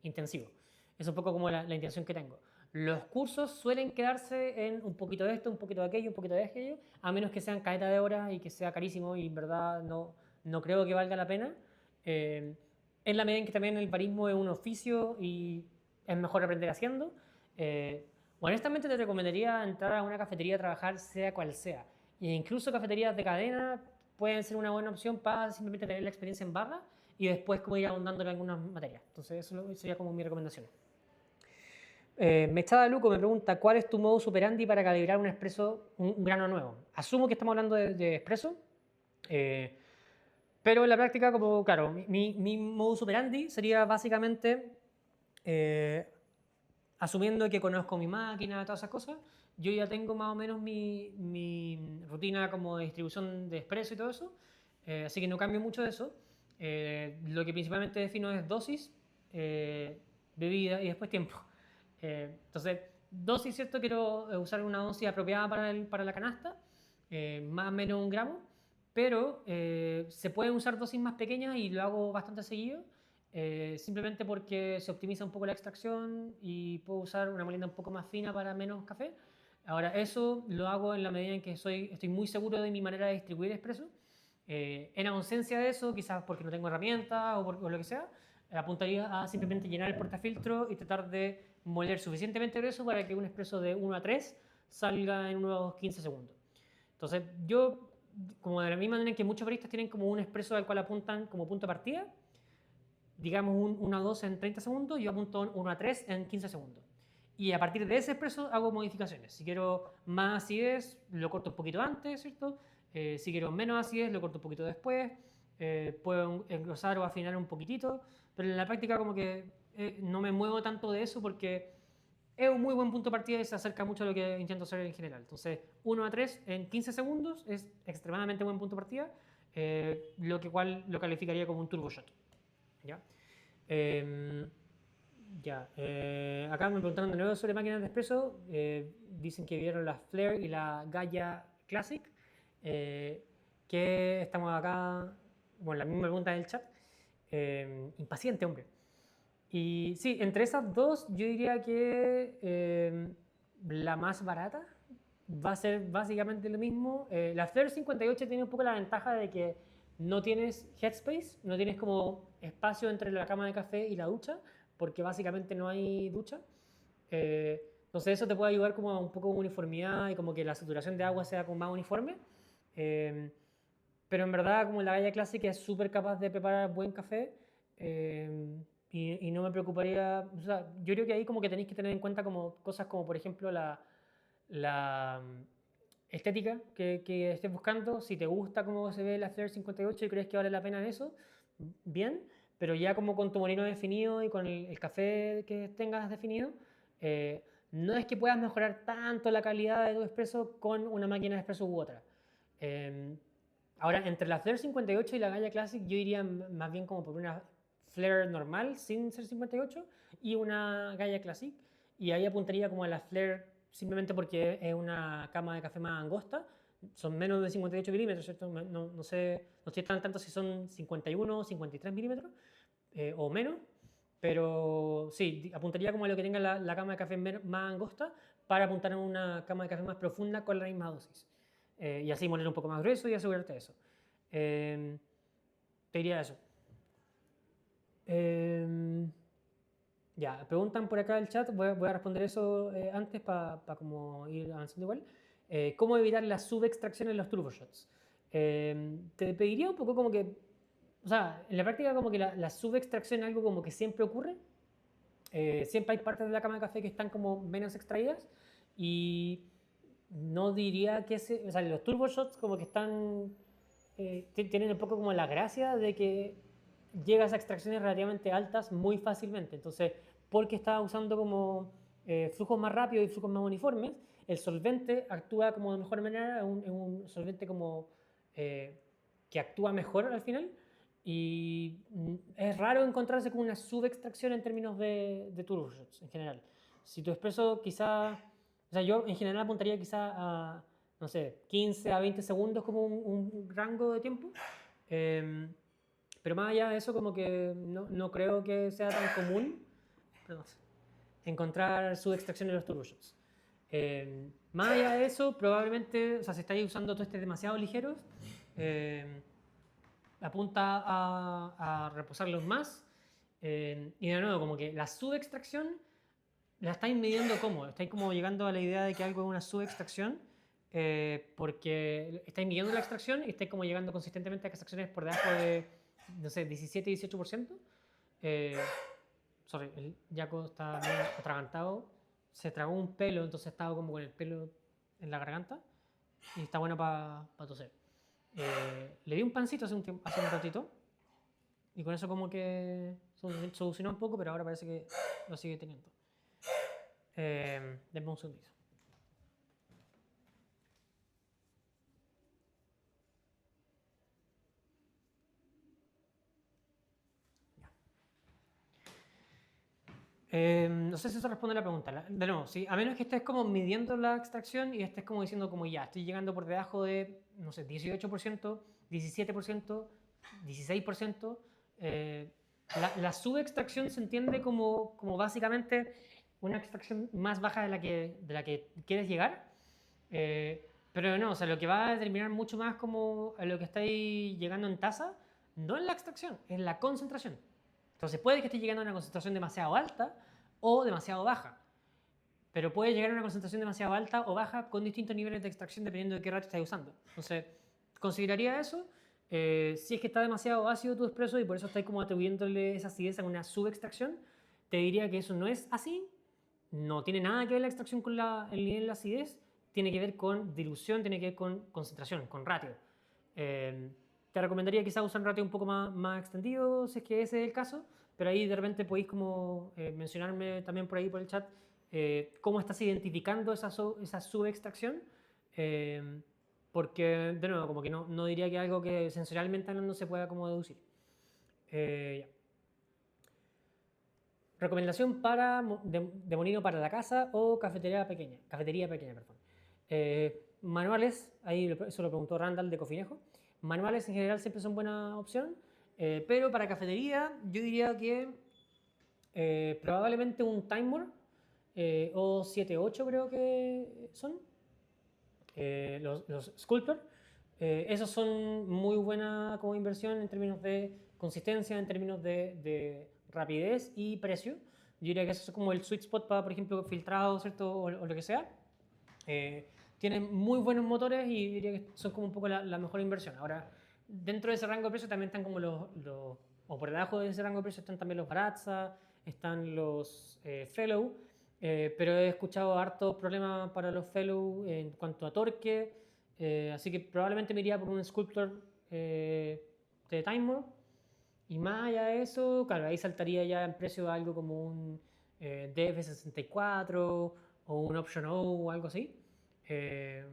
intensivo. Es un poco como la intención que tengo. Los cursos suelen quedarse en un poquito de esto, un poquito de aquello, un poquito de aquello, a menos que sean caleta de horas y que sea carísimo y en verdad no creo que valga la pena. Eh, en la medida en que también el barismo es un oficio y es mejor aprender haciendo. Honestamente te recomendaría entrar a una cafetería a trabajar sea cual sea. E incluso cafeterías de cadena pueden ser una buena opción para simplemente tener la experiencia en barra y después como ir ahondando en algunas materias. Entonces eso sería como mi recomendación. Mechada Luco me pregunta, ¿cuál es tu modus operandi para calibrar un espresso, un grano nuevo? Asumo que estamos hablando de espresso, pero en la práctica, como, claro, mi modus operandi sería básicamente, asumiendo que conozco mi máquina, todas esas cosas, yo ya tengo más o menos mi rutina como de distribución de espresso y todo eso, así que no cambio mucho de eso. Lo que principalmente defino es dosis, bebida y después tiempo. Entonces, dosis, ¿cierto? Quiero usar una dosis apropiada para la canasta, más o menos 1 gramo, pero se pueden usar dosis más pequeñas y lo hago bastante seguido, simplemente porque se optimiza un poco la extracción y puedo usar una molienda un poco más fina para menos café. Ahora, eso lo hago en la medida en que estoy muy seguro de mi manera de distribuir expreso. En ausencia de eso, quizás porque no tengo herramientas o lo que sea, apuntaría a simplemente llenar el portafiltro y tratar de moler suficientemente grueso para que un expreso de 1 a 3 salga en unos 15 segundos. Entonces, yo, como de la misma manera en que muchos baristas tienen como un expreso al cual apuntan como punto de partida, digamos 1 a 2 en 30 segundos, yo apunto 1 a 3 en 15 segundos. Y a partir de ese expreso hago modificaciones. Si quiero más acidez, lo corto un poquito antes, ¿cierto? Si quiero menos acidez, lo corto un poquito después. Puedo engrosar o afinar un poquitito, pero en la práctica como que no me muevo tanto de eso porque es un muy buen punto de partida y se acerca mucho a lo que intento hacer en general. Entonces, 1 a 3 en 15 segundos es extremadamente buen punto de partida, lo que cual lo calificaría como un turbo shot. ¿Ya? Eh, acá me preguntaron de nuevo sobre máquinas de espresso. Dicen que vieron la Flare y la Gaia Classic. Que estamos acá, bueno, la misma pregunta del chat. Impaciente, hombre. Y sí, entre esas dos, yo diría que la más barata va a ser básicamente lo mismo. La Flare 58 tiene un poco la ventaja de que no tienes headspace, no tienes como espacio entre la cama de café y la ducha, porque básicamente no hay ducha. Entonces eso te puede ayudar como a un poco de uniformidad y como que la saturación de agua sea como más uniforme. Eh, pero en verdad, como la Gaia clásica es súper capaz de preparar buen café, y no me preocuparía, o sea, yo creo que ahí como que tenéis que tener en cuenta como cosas como por ejemplo la estética que estés buscando, si te gusta cómo se ve la Flare 58 y crees que vale la pena eso, bien, pero ya como con tu molino definido y con el café que tengas definido, eh, no es que puedas mejorar tanto la calidad de tu espresso con una máquina de espresso u otra. Eh, Ahora, entre la Flare 58 y la Gaia Classic, yo iría más bien como por una Flare normal, sin ser 58, y una Gaia Classic. Y ahí apuntaría como a la Flare simplemente porque es una cama de café más angosta. Son menos de 58 milímetros, ¿cierto? No sé, no estoy tan tanto si son 51 o 53 milímetros o menos. Pero sí, apuntaría como a lo que tenga la cama de café más angosta para apuntar a una cama de café más profunda con la misma dosis. Y así moler un poco más grueso y asegurarte de eso. Eh, Te diría eso. Eh, ya, preguntan por acá el chat, voy a responder eso antes para como ir avanzando igual. ¿Cómo evitar la subextracción en los turboshots? Te pediría un poco como que, o sea, en la práctica como que la subextracción es algo como que siempre ocurre. Siempre hay partes de la cama de café que están como menos extraídas y no diría que o sea, los turboshots como que están, tienen un poco como la gracia de que llegas a extracciones relativamente altas muy fácilmente. Entonces, porque está usando como flujos más rápidos y flujos más uniformes, el solvente actúa como de mejor manera, es un solvente como que actúa mejor al final. Y es raro encontrarse con una subextracción en términos de turboshots en general. Si tu expreso quizá, o sea, yo en general apuntaría quizá a, no sé, 15 a 20 segundos como un rango de tiempo. Eh, pero más allá de eso, como que no creo que sea tan común, perdón, encontrar subextracción en los turboshots. Más allá de eso, probablemente, o sea, si estáis usando tostes demasiado ligeros, apunta a reposarlos más. Y de nuevo, como que la subextracción la estáis midiendo cómo. Estáis como llegando a la idea de que algo es una subextracción porque estáis midiendo la extracción y estáis como llegando consistentemente a extracciones por debajo de, no sé, 17-18%. Sorry, el Jaco está medio atragantado, se tragó un pelo, entonces estaba como con el pelo en la garganta y está bueno para toser. Le di un pancito hace un ratito y con eso como que solucionó un poco, pero ahora parece que lo sigue teniendo. Denme un segundito. No sé si eso responde a la pregunta. De nuevo, sí, a menos que estés como midiendo la extracción y estés como diciendo como ya, estoy llegando por debajo de, no sé, 18%, 17%, 16%. La subextracción se entiende como básicamente una extracción más baja de la que quieres llegar. Pero no, o sea, lo que va a determinar mucho más como a lo que estáis llegando en tasa, no es la extracción, es la concentración. Entonces puede que esté llegando a una concentración demasiado alta o demasiado baja, pero puede llegar a una concentración demasiado alta o baja con distintos niveles de extracción dependiendo de qué ratio estáis usando. Entonces, consideraría eso. Si es que está demasiado ácido tu espresso y por eso estáis como atribuyéndole esa acidez a una subextracción, te diría que eso no es así. No tiene nada que ver la extracción con el nivel de acidez, tiene que ver con dilución, tiene que ver con concentración, con ratio. Eh, Te recomendaría quizás usar un ratio un poco más extendido, si es que ese es el caso, pero ahí de repente podéis como mencionarme también por ahí por el chat cómo estás identificando esa subextracción, eh, porque de nuevo, como que no diría que es algo que sensorialmente no se pueda como deducir. Ya. Recomendación de molino para la casa o cafetería pequeña, perdón. Manuales, ahí eso lo preguntó Randall de Cofinejo. Manuales en general siempre son buena opción, pero para cafetería yo diría que probablemente un timer o 7-8 creo que son, los Sculptor. Esos son muy buena como inversión en términos de consistencia, en términos de rapidez y precio. Yo diría que eso es como el sweet spot para, por ejemplo, filtrado, ¿cierto? O lo que sea. Tienen muy buenos motores y diría que son como un poco la mejor inversión. Ahora, dentro de ese rango de precio también están como o por debajo de ese rango de precio están también los Baratza, están los Fellow, pero he escuchado hartos problemas para los Fellow en cuanto a torque, así que probablemente me iría por un Sculptor de Timor. Y más allá de eso, claro, ahí saltaría ya en precio algo como un DF64 o un Option O o algo así. Eh,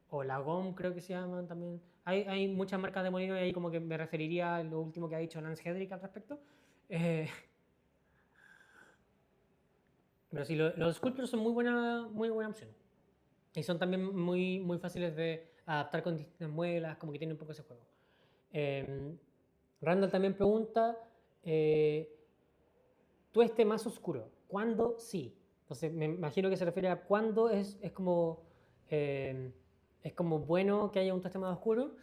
o la GOM creo que se llaman también. Hay muchas marcas de molino y ahí como que me referiría a lo último que ha dicho Lance Hedrick al respecto. Eh, pero sí, los Sculptors son muy buena opción. Y son también muy fáciles de adaptar con distintas muelas, como que tienen un poco ese juego. Eh, Randall también pregunta, eh, tueste más oscuro, ¿cuándo sí? Entonces me imagino que se refiere a cuándo eh, es como bueno que haya un tueste más oscuro,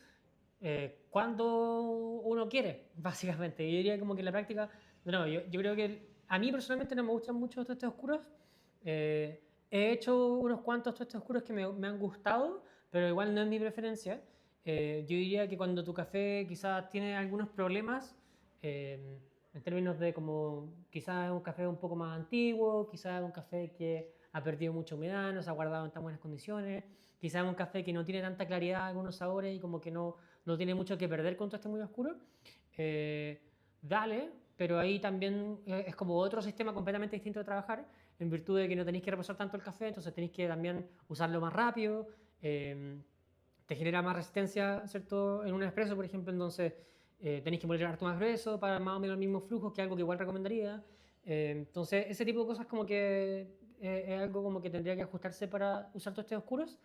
cuando uno quiere, básicamente. Yo diría como que en la práctica, no, yo creo que a mí personalmente no me gustan mucho los tuestes oscuros. He hecho unos cuantos tuestes oscuros que me han gustado, pero igual no es mi preferencia. Yo diría que cuando tu café quizás tiene algunos problemas, en términos de como quizás es un café un poco más antiguo, quizás es un café que ha perdido mucha humedad, no se ha guardado en tan buenas condiciones, quizás es un café que no tiene tanta claridad en algunos sabores y como que no tiene mucho que perder con todo este muy oscuro, dale, pero ahí también es como otro sistema completamente distinto de trabajar, en virtud de que no tenéis que reposar tanto el café, entonces tenéis que también usarlo más rápido, te genera más resistencia, ¿cierto? En un espresso, por ejemplo, entonces tenéis que moler harto más grueso para más o menos el mismo flujo, que es algo que igual recomendaría. Entonces, ese tipo de cosas como que es algo como que tendría que ajustarse para usar tostes oscuros.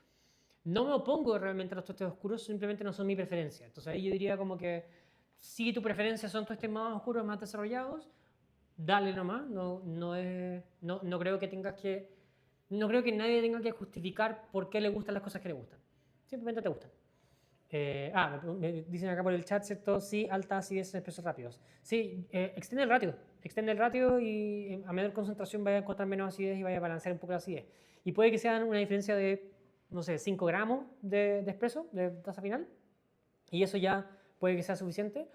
No me opongo realmente a los tostes oscuros, simplemente no son mi preferencia. Entonces ahí yo diría como que si tu preferencia son tostes más oscuros, más desarrollados, dale nomás. No creo que tengas que... No creo que nadie tenga que justificar por qué le gustan las cosas que le gustan. Simplemente te gustan. Me dicen acá por el chat, ¿cierto? Sí, alta acidez en expresos rápidos. Sí, extiende el ratio. Extiende el ratio y a menor concentración vaya a encontrar menos acidez y vaya a balancear un poco la acidez. Y puede que sea una diferencia de no sé, 5 gramos de espresso, de taza final, y eso ya puede que sea suficiente.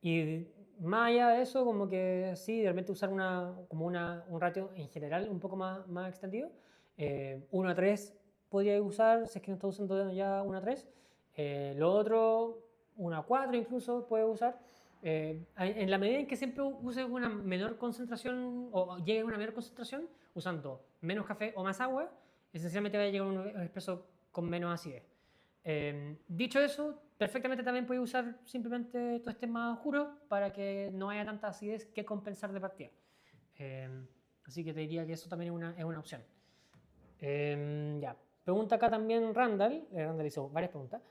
Y más allá de eso, como que sí, de repente usar un ratio en general un poco más extendido. 1 a 3 podría usar, si es que no está usando ya 1 a 3. Lo otro, 1 a 4 incluso puede usar. En la medida en que siempre uses una menor concentración o llegues a una menor concentración, usando menos café o más agua, esencialmente va a llegar a un expreso con menos acidez. Dicho eso, perfectamente también puedes usar simplemente tostes más oscuros para que no haya tanta acidez que compensar de partida. Eh, Así que te diría que eso también es una opción. Ya. Pregunta acá también Randall. Randall hizo varias preguntas.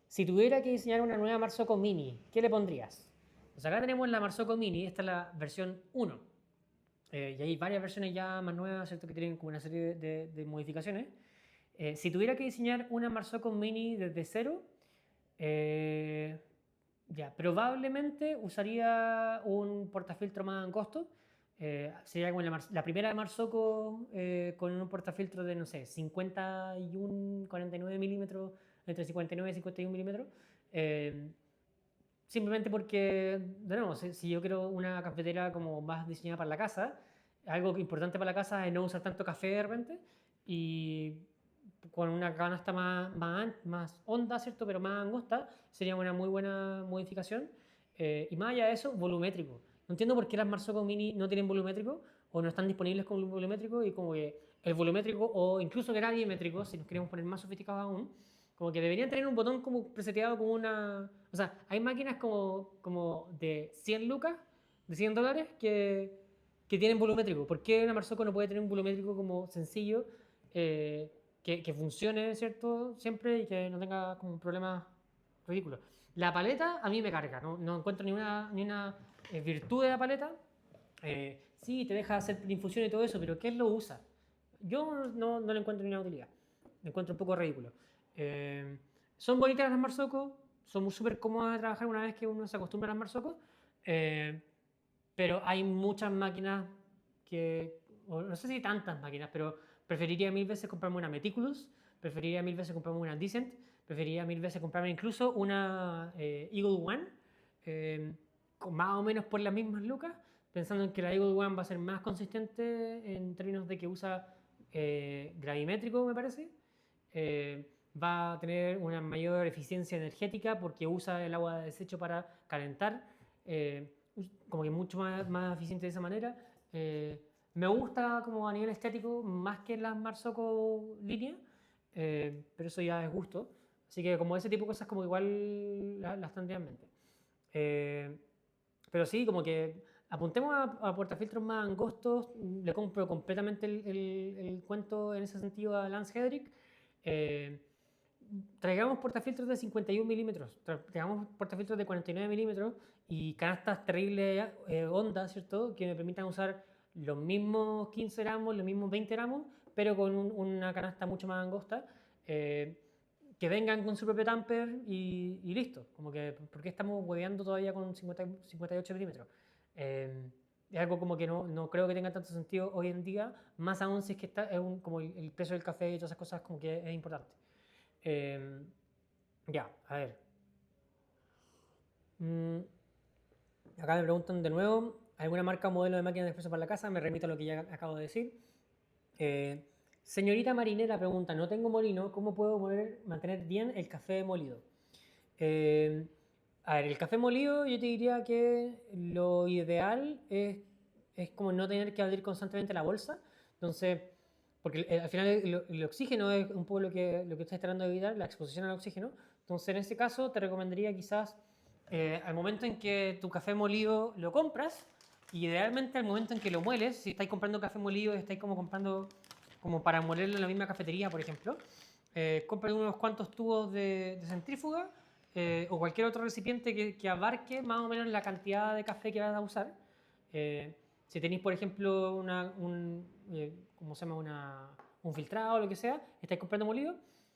Si tuviera que diseñar una nueva Marzocco Mini, ¿qué le pondrías? Pues acá tenemos la Marzocco Mini, esta es la versión 1. Y hay varias versiones ya más nuevas, ¿cierto? Que tienen como una serie de modificaciones. Si tuviera que diseñar una Marzocco Mini desde cero, ya, probablemente usaría un portafiltro más angosto. Sería como la primera Marzocco con un portafiltro de, no sé, 51, 49 milímetros, entre 59 y 51 milímetros. Eh, Simplemente porque, de nuevo, si yo quiero una cafetera como más diseñada para la casa, algo importante para la casa es no usar tanto café de repente y con una canasta más honda, ¿cierto? Pero más angosta, sería una muy buena modificación. Y más allá de eso, volumétrico. No entiendo por qué las Marzocco Mini no tienen volumétrico o no están disponibles con volumétrico y como que el volumétrico o incluso gravimétrico, si nos queremos poner más sofisticados aún, como que deberían tener un botón como preseteado como una... O sea, hay máquinas como de 100 lucas, de 100 dólares, que tienen volumétrico. ¿Por qué una Marzocco no puede tener un volumétrico como sencillo, que funcione, ¿cierto? Siempre y que no tenga como problemas ridículos? La paleta a mí me carga, no encuentro ni una virtud de la paleta. Sí, te deja hacer infusión y todo eso, pero ¿quién lo usa? Yo no le encuentro ninguna utilidad. Le encuentro un poco ridículo. Eh, Son bonitas las Marzocco, son súper cómodas de trabajar una vez que uno se acostumbra a las Marzocco, eh, pero hay muchas máquinas o no sé si tantas máquinas, pero preferiría mil veces comprarme una Meticulous, preferiría mil veces comprarme una Decent, preferiría mil veces comprarme incluso una Eagle One, más o menos por las mismas lucas, pensando en que la Eagle One va a ser más consistente en términos de que usa gravimétrico, me parece. Va a tener una mayor eficiencia energética porque usa el agua de desecho para calentar, como que mucho más eficiente de esa manera. Me gusta como a nivel estético más que las Marzocco línea, pero eso ya es gusto. Así que como ese tipo de cosas como igual las tendría en mente. Eh, pero sí, como que apuntemos a portafiltros más angostos. Le compro completamente el cuento en ese sentido a Lance Hedrick. Eh, Traigamos portafiltros de 51 milímetros, traigamos portafiltros de 49 milímetros y canastas terribles ondas, ¿cierto? Que me permitan usar los mismos 15 gramos, los mismos 20 gramos, pero con una canasta mucho más angosta. eh, que vengan con su propio tamper y listo. Como que, ¿por qué estamos hueveando todavía con 58 milímetros? Es algo como que no creo que tenga tanto sentido hoy en día, más aún si es que como el precio del café y todas esas cosas como que es importante. Eh, ya, a ver. Mm, Acá me preguntan de nuevo, ¿alguna marca o modelo de máquina de expreso para la casa? Me remito a lo que ya acabo de decir. Eh, Señorita marinera pregunta, no tengo molino, ¿cómo puedo mantener bien el café molido? Eh, a ver, el café molido yo te diría que lo ideal es como no tener que abrir constantemente la bolsa. Entonces, porque al final el oxígeno es un poco lo que estás tratando de evitar, la exposición al oxígeno. Entonces, en este caso, te recomendaría quizás al momento en que tu café molido lo compras, y idealmente al momento en que lo mueles, si estáis comprando café molido y estáis como comprando como para molerlo en la misma cafetería, por ejemplo, compra unos cuantos tubos de centrífuga o cualquier otro recipiente que abarque más o menos la cantidad de café que vas a usar. Eh, si tenéis, por ejemplo, ¿cómo se llama? Un filtrado o lo que sea, estáis comprando molido,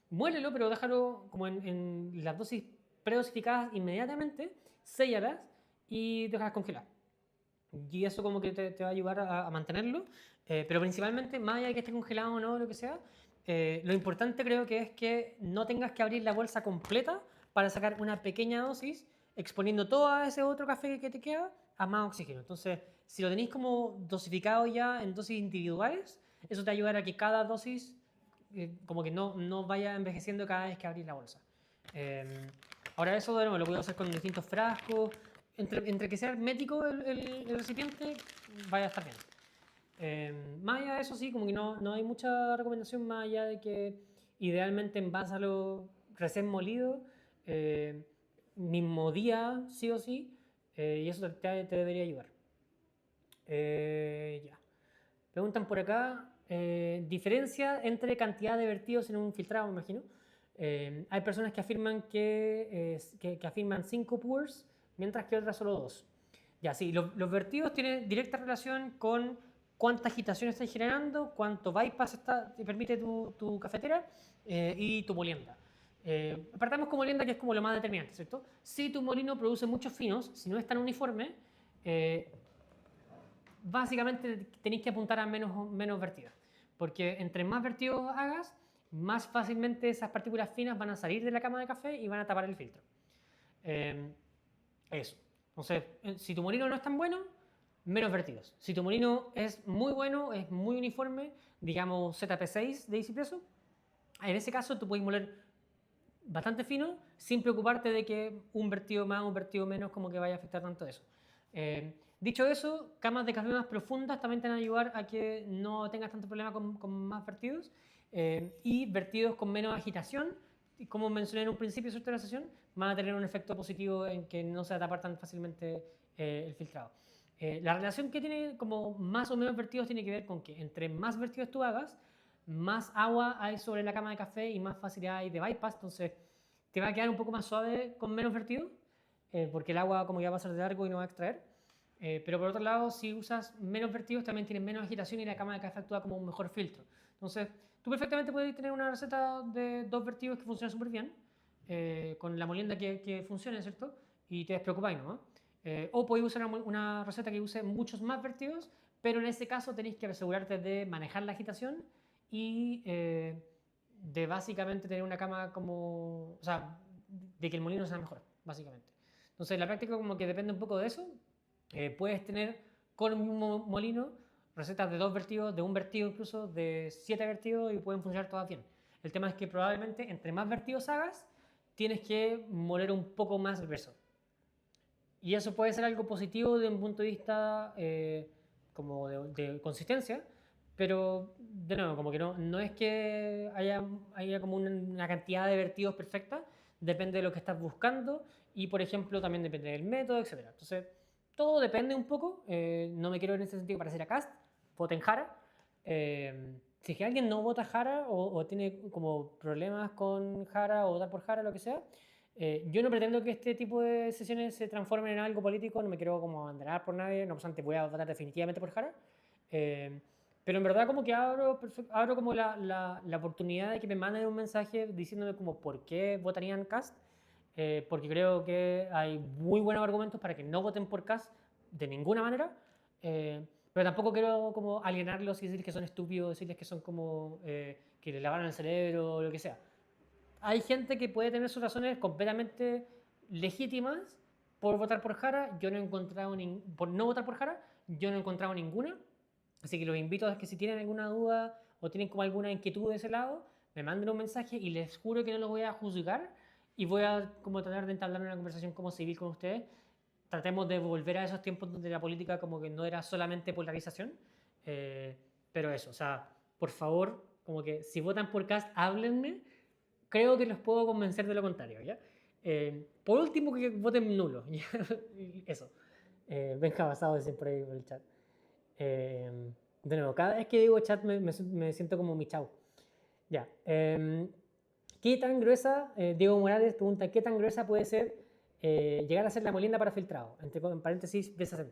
muélelo, pero déjalo como en las dosis predosificadas inmediatamente, séllalas y déjalas congelar. Y eso como que te va a ayudar a mantenerlo, pero principalmente, más allá de que esté congelado o no, lo que sea, Lo importante creo que es que no tengas que abrir la bolsa completa para sacar una pequeña dosis, exponiendo todo ese otro café que te queda a más oxígeno. Entonces, si lo tenéis como dosificado ya en dosis individuales, eso te va a ayudar a que cada dosis como que no vaya envejeciendo cada vez que abrís la bolsa. Eh, Ahora eso de nuevo lo puedo hacer con distintos frascos. Entre que sea hermético el recipiente, vaya a estar bien. Más allá de eso, sí, como que no hay mucha recomendación más allá de que idealmente envásalo recién molido, eh, mismo día, sí o sí, y eso te debería ayudar. Ya. Preguntan por acá, diferencia entre cantidad de vertidos en un filtrado, me imagino. Hay personas que afirman que afirman 5 pours, mientras que otras solo 2. Ya, sí, los vertidos tienen directa relación con cuánta agitación estás generando, cuánto bypass te permite tu cafetera y tu molienda. Partamos con molienda, que es como lo más determinante, ¿cierto? Si tu molino produce muchos finos, si no es tan uniforme, eh, básicamente tenéis que apuntar a menos vertidos. Porque entre más vertidos hagas, más fácilmente esas partículas finas van a salir de la cama de café y van a tapar el filtro. Eh, Eso. Entonces, si tu molino no es tan bueno, menos vertidos. Si tu molino es muy bueno, es muy uniforme, digamos ZP6 de Easy Presso, en ese caso tú puedes moler bastante fino sin preocuparte de que un vertido más, un vertido menos, como que vaya a afectar tanto eso. Dicho eso, camas de café más profundas también te van a ayudar a que no tengas tanto problema con más vertidos y vertidos con menos agitación. Y como mencioné en un principio de la sesión, van a tener un efecto positivo en que no se va a tapar tan fácilmente el filtrado. La relación que tiene como más o menos vertidos tiene que ver con que entre más vertidos tú hagas, más agua hay sobre la cama de café y más facilidad hay de bypass, entonces te va a quedar un poco más suave con menos vertido, porque el agua como ya va a ser de largo y no va a extraer. Pero por otro lado, si usas menos vertidos, también tienes menos agitación y la cama de café actúa como un mejor filtro. Entonces, tú perfectamente puedes tener una receta de 2 vertidos que funciona súper bien, con la molienda que funcione, ¿cierto? Y te despreocupáis, ¿no? O podéis usar una receta que use muchos más vertidos, pero en ese caso tenéis que asegurarte de manejar la agitación y de básicamente tener una cama como, o sea, de que el molino sea mejor, básicamente. Entonces, la práctica como que depende un poco de eso. Puedes tener con un mismo molino recetas de 2 vertidos, de un vertido incluso, de 7 vertidos y pueden funcionar todas bien. El tema es que probablemente entre más vertidos hagas, tienes que moler un poco más grueso. Y eso puede ser algo positivo desde un punto de vista como de consistencia, pero de nuevo, como que no es que haya como una cantidad de vertidos perfecta, depende de lo que estás buscando y, por ejemplo, también depende del método, etcétera. Entonces, todo depende un poco. No me quiero en ese sentido parecer a Cast, voten Jara. Si es que alguien no vota Jara o tiene como problemas con Jara o votar por Jara, lo que sea, yo no pretendo que este tipo de sesiones se transformen en algo político, no me quiero como abanderar por nadie, no obstante voy a votar definitivamente por Jara. Eh, pero en verdad como que abro como la oportunidad de que me manden un mensaje diciéndome como por qué votarían Cast, porque creo que hay muy buenos argumentos para que no voten por Cast de ninguna manera, pero tampoco quiero como alienarlos y decirles que son estúpidos, decirles que son como que les lavaron el cerebro o lo que sea. Hay gente que puede tener sus razones completamente legítimas por votar por Jara. Yo no he encontrado por no votar por Jara, yo no he encontrado ninguna. Así que los invito a que si tienen alguna duda o tienen como alguna inquietud de ese lado, me manden un mensaje y les juro que no los voy a juzgar y voy a como tratar de entablar una conversación como civil con ustedes. Tratemos de volver a esos tiempos donde la política como que no era solamente polarización. Eh, pero eso, o sea, por favor, como que si votan por Cast, háblenme, creo que los puedo convencer de lo contrario, ¿ya? Por último, que voten nulo, ¿ya? Eso. Benja Basado dicen por ahí por el chat. De nuevo, cada vez que digo chat me siento como mi chau. Ya. ¿Qué tan gruesa, Diego Morales pregunta, qué tan gruesa puede ser llegar a ser la molienda para filtrado? En paréntesis, B60.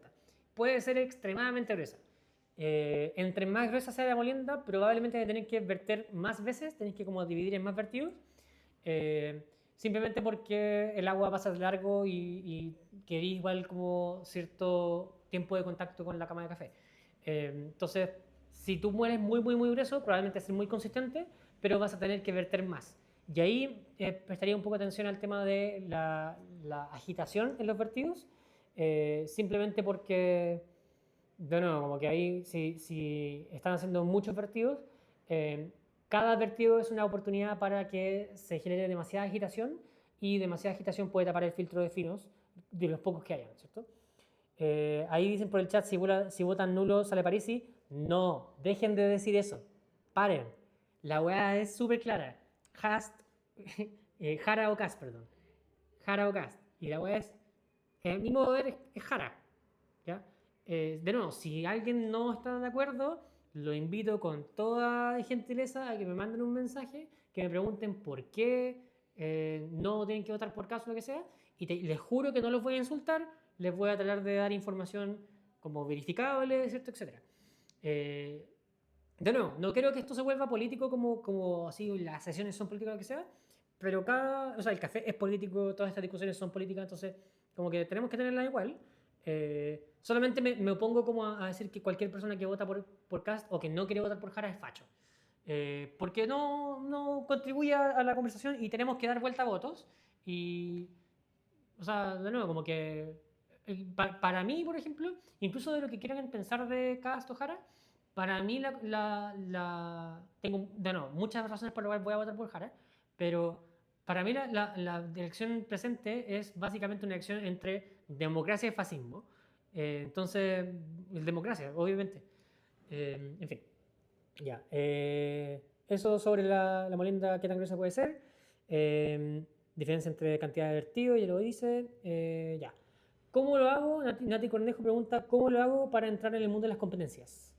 Puede ser extremadamente gruesa. Entre más gruesa sea la molienda, probablemente hay que tener que verter más veces, tenéis que como dividir en más vertidos, simplemente porque el agua pasa largo y queréis igual como cierto tiempo de contacto con la cama de café. Entonces, si tú mueres muy grueso, probablemente es muy consistente, pero vas a tener que verter más. Y ahí prestaría un poco de atención al tema de la agitación en los vertidos, simplemente porque, de nuevo, como que ahí si están haciendo muchos vertidos, eh, cada vertido es una oportunidad para que se genere demasiada agitación y demasiada agitación puede tapar el filtro de finos de los pocos que hayan, ¿cierto? Ahí dicen por el chat si votan nulo sale Parisi. No, dejen de decir eso. Paren. La weá es súper clara. Hast, Jara o Cast, perdón. Jara o Cast. Y la weá es. Mi modo de ver es Jara. ¿Ya? De nuevo, si alguien no está de acuerdo, lo invito con toda gentileza a que me manden un mensaje, que me pregunten por qué no tienen que votar por caso, lo que sea, y les juro que no los voy a insultar, les voy a tratar de dar información como verificable, ¿cierto? Etcétera. De nuevo, no creo que esto se vuelva político como así las sesiones son políticas o lo que sea, pero o sea, el café es político, todas estas discusiones son políticas, entonces como que tenemos que tenerla igual. Solamente me opongo como a decir que cualquier persona que vota por Cast o que no quiere votar por Jara es facho. Porque no contribuye a la conversación y tenemos que dar vuelta a votos. Y, o sea, de nuevo, como que para mí, por ejemplo, incluso de lo que quieran pensar de Cast o Jara, para mí tengo, de nuevo, muchas razones por las cuales voy a votar por Jara, pero para mí la elección presente es básicamente una elección entre democracia y fascismo. Entonces, democracia, obviamente. En fin, ya. Eso sobre la molienda, qué tan gruesa puede ser. Diferencia entre cantidad de vertido, ya lo dice. Ya. ¿Cómo lo hago? Nati Cornejo pregunta, ¿cómo lo hago para entrar en el mundo de las competencias?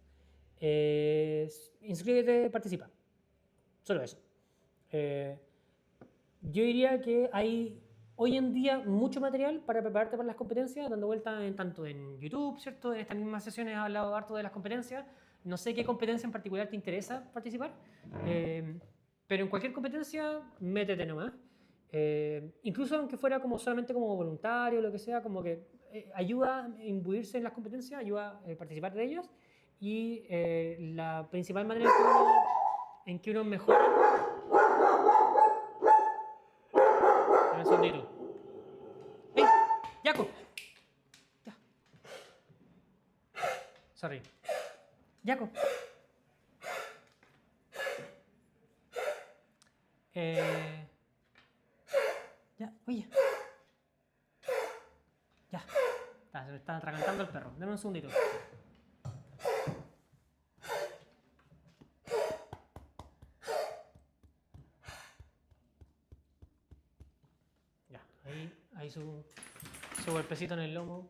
Inscríbete, participa. Solo eso. Yo diría que hay hoy en día mucho material para prepararte para las competencias, dando vueltas tanto en YouTube, ¿cierto? En estas mismas sesiones he hablado harto de las competencias. No sé qué competencia en particular te interesa participar, pero en cualquier competencia, métete nomás. Incluso aunque fuera como solamente como voluntario o lo que sea, como que ayuda a imbuirse en las competencias, ayuda a participar de ellas. Y la principal manera en que uno mejora. Un segundito. ¡Ey! ¡Yaco! Ya. Sorry. Yaco. Ya, oye. Ya. Se me está atragantando el perro. Dame un segundito. Ya, ahí su golpecito en el lomo.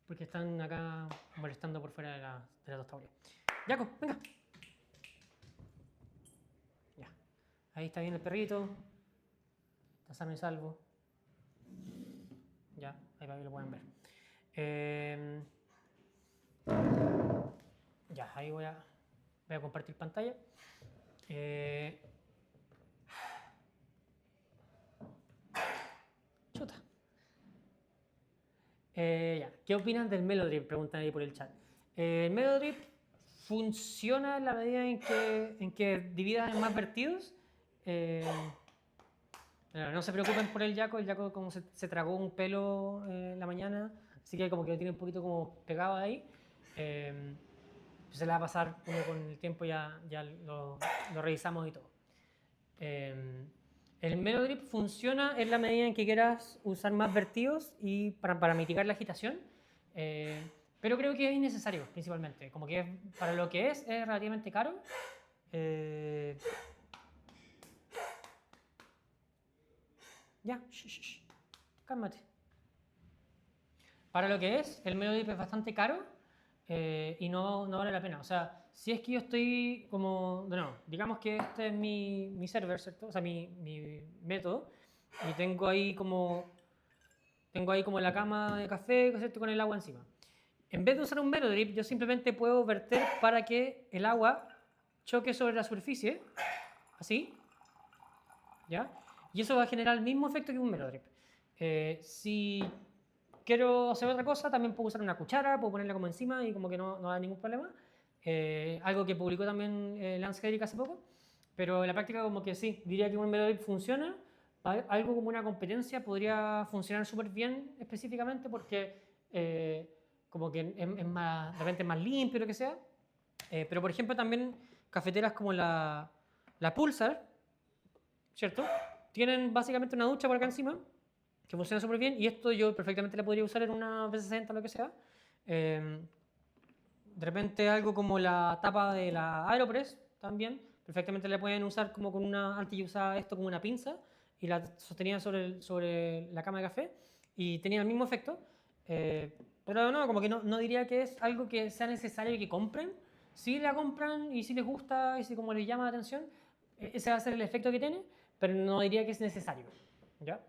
Porque están acá molestando por fuera de la tostadora. Yaco, venga. Ya. Ahí está bien el perrito. Está sano y salvo. Ya, ahí para que lo pueden ver. Ya, ahí voy a compartir pantalla. Chuta. Ya. ¿Qué opinan del Melodrip? Preguntan ahí por el chat. El Melodrip funciona en la medida en que dividas en más vertidos. No se preocupen por el Yaco como se tragó un pelo en la mañana, así que como que lo tiene un poquito como pegado ahí. Se le va a pasar uno con el tiempo, ya lo revisamos y todo. El Melodrip funciona en la medida en que quieras usar más vertidos y para mitigar la agitación, pero creo que es innecesario principalmente, como que para lo que es relativamente caro. Ya, cálmate. Para lo que es, el Melodip es bastante caro y no vale la pena. O sea, si es que yo estoy como, no, digamos que este es mi server, ¿cierto? O sea, mi método y tengo ahí como la cama de café, ¿cierto? Con el agua encima. En vez de usar un Melodrip, yo simplemente puedo verter para que el agua choque sobre la superficie, así, ¿ya? Y eso va a generar el mismo efecto que un Melodrip. Si quiero hacer otra cosa, también puedo usar una cuchara, puedo ponerla como encima y como que no da ningún problema. Algo que publicó también Lance Hedrick hace poco. pero en la práctica como que sí, diría que un Melodic funciona. Algo como una competencia podría funcionar súper bien específicamente porque como que es más, de repente es más limpio, lo que sea. Pero por ejemplo también cafeteras como la Pulsar, ¿cierto? Tienen básicamente una ducha por acá encima que funciona súper bien y esto yo perfectamente la podría usar en una V60 o lo que sea. Eh, de repente algo como la tapa de la Aeropress también, perfectamente la pueden usar como con una, antes yo usaba esto como una pinza y la sostenía sobre la cama de café y tenía el mismo efecto. Pero no, como que no diría que es algo que sea necesario que compren. Si la compran y si les gusta y si como les llama la atención, ese va a ser el efecto que tiene, pero no diría que es necesario. ¿Ya?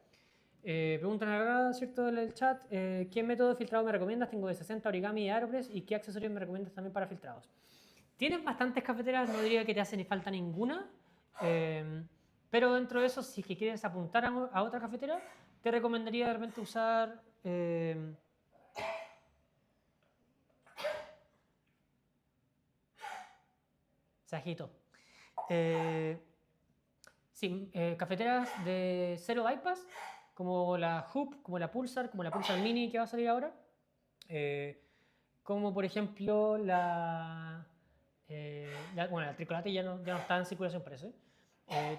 Preguntan acá, ¿cierto? En el chat, ¿qué método de filtrado me recomiendas? Tengo de 60 Origami y Aeropress y qué accesorios me recomiendas también para filtrados. Tienes bastantes cafeteras, no diría que te hace ni falta ninguna, pero dentro de eso, si es que quieres apuntar a otra cafetera, te recomendaría de repente usar... se agitó. Sí, cafeteras de cero bypass, como la Hoop, como la Pulsar Mini que va a salir ahora. Eh, como por ejemplo bueno, la Tricolate ya no está en circulación, parece.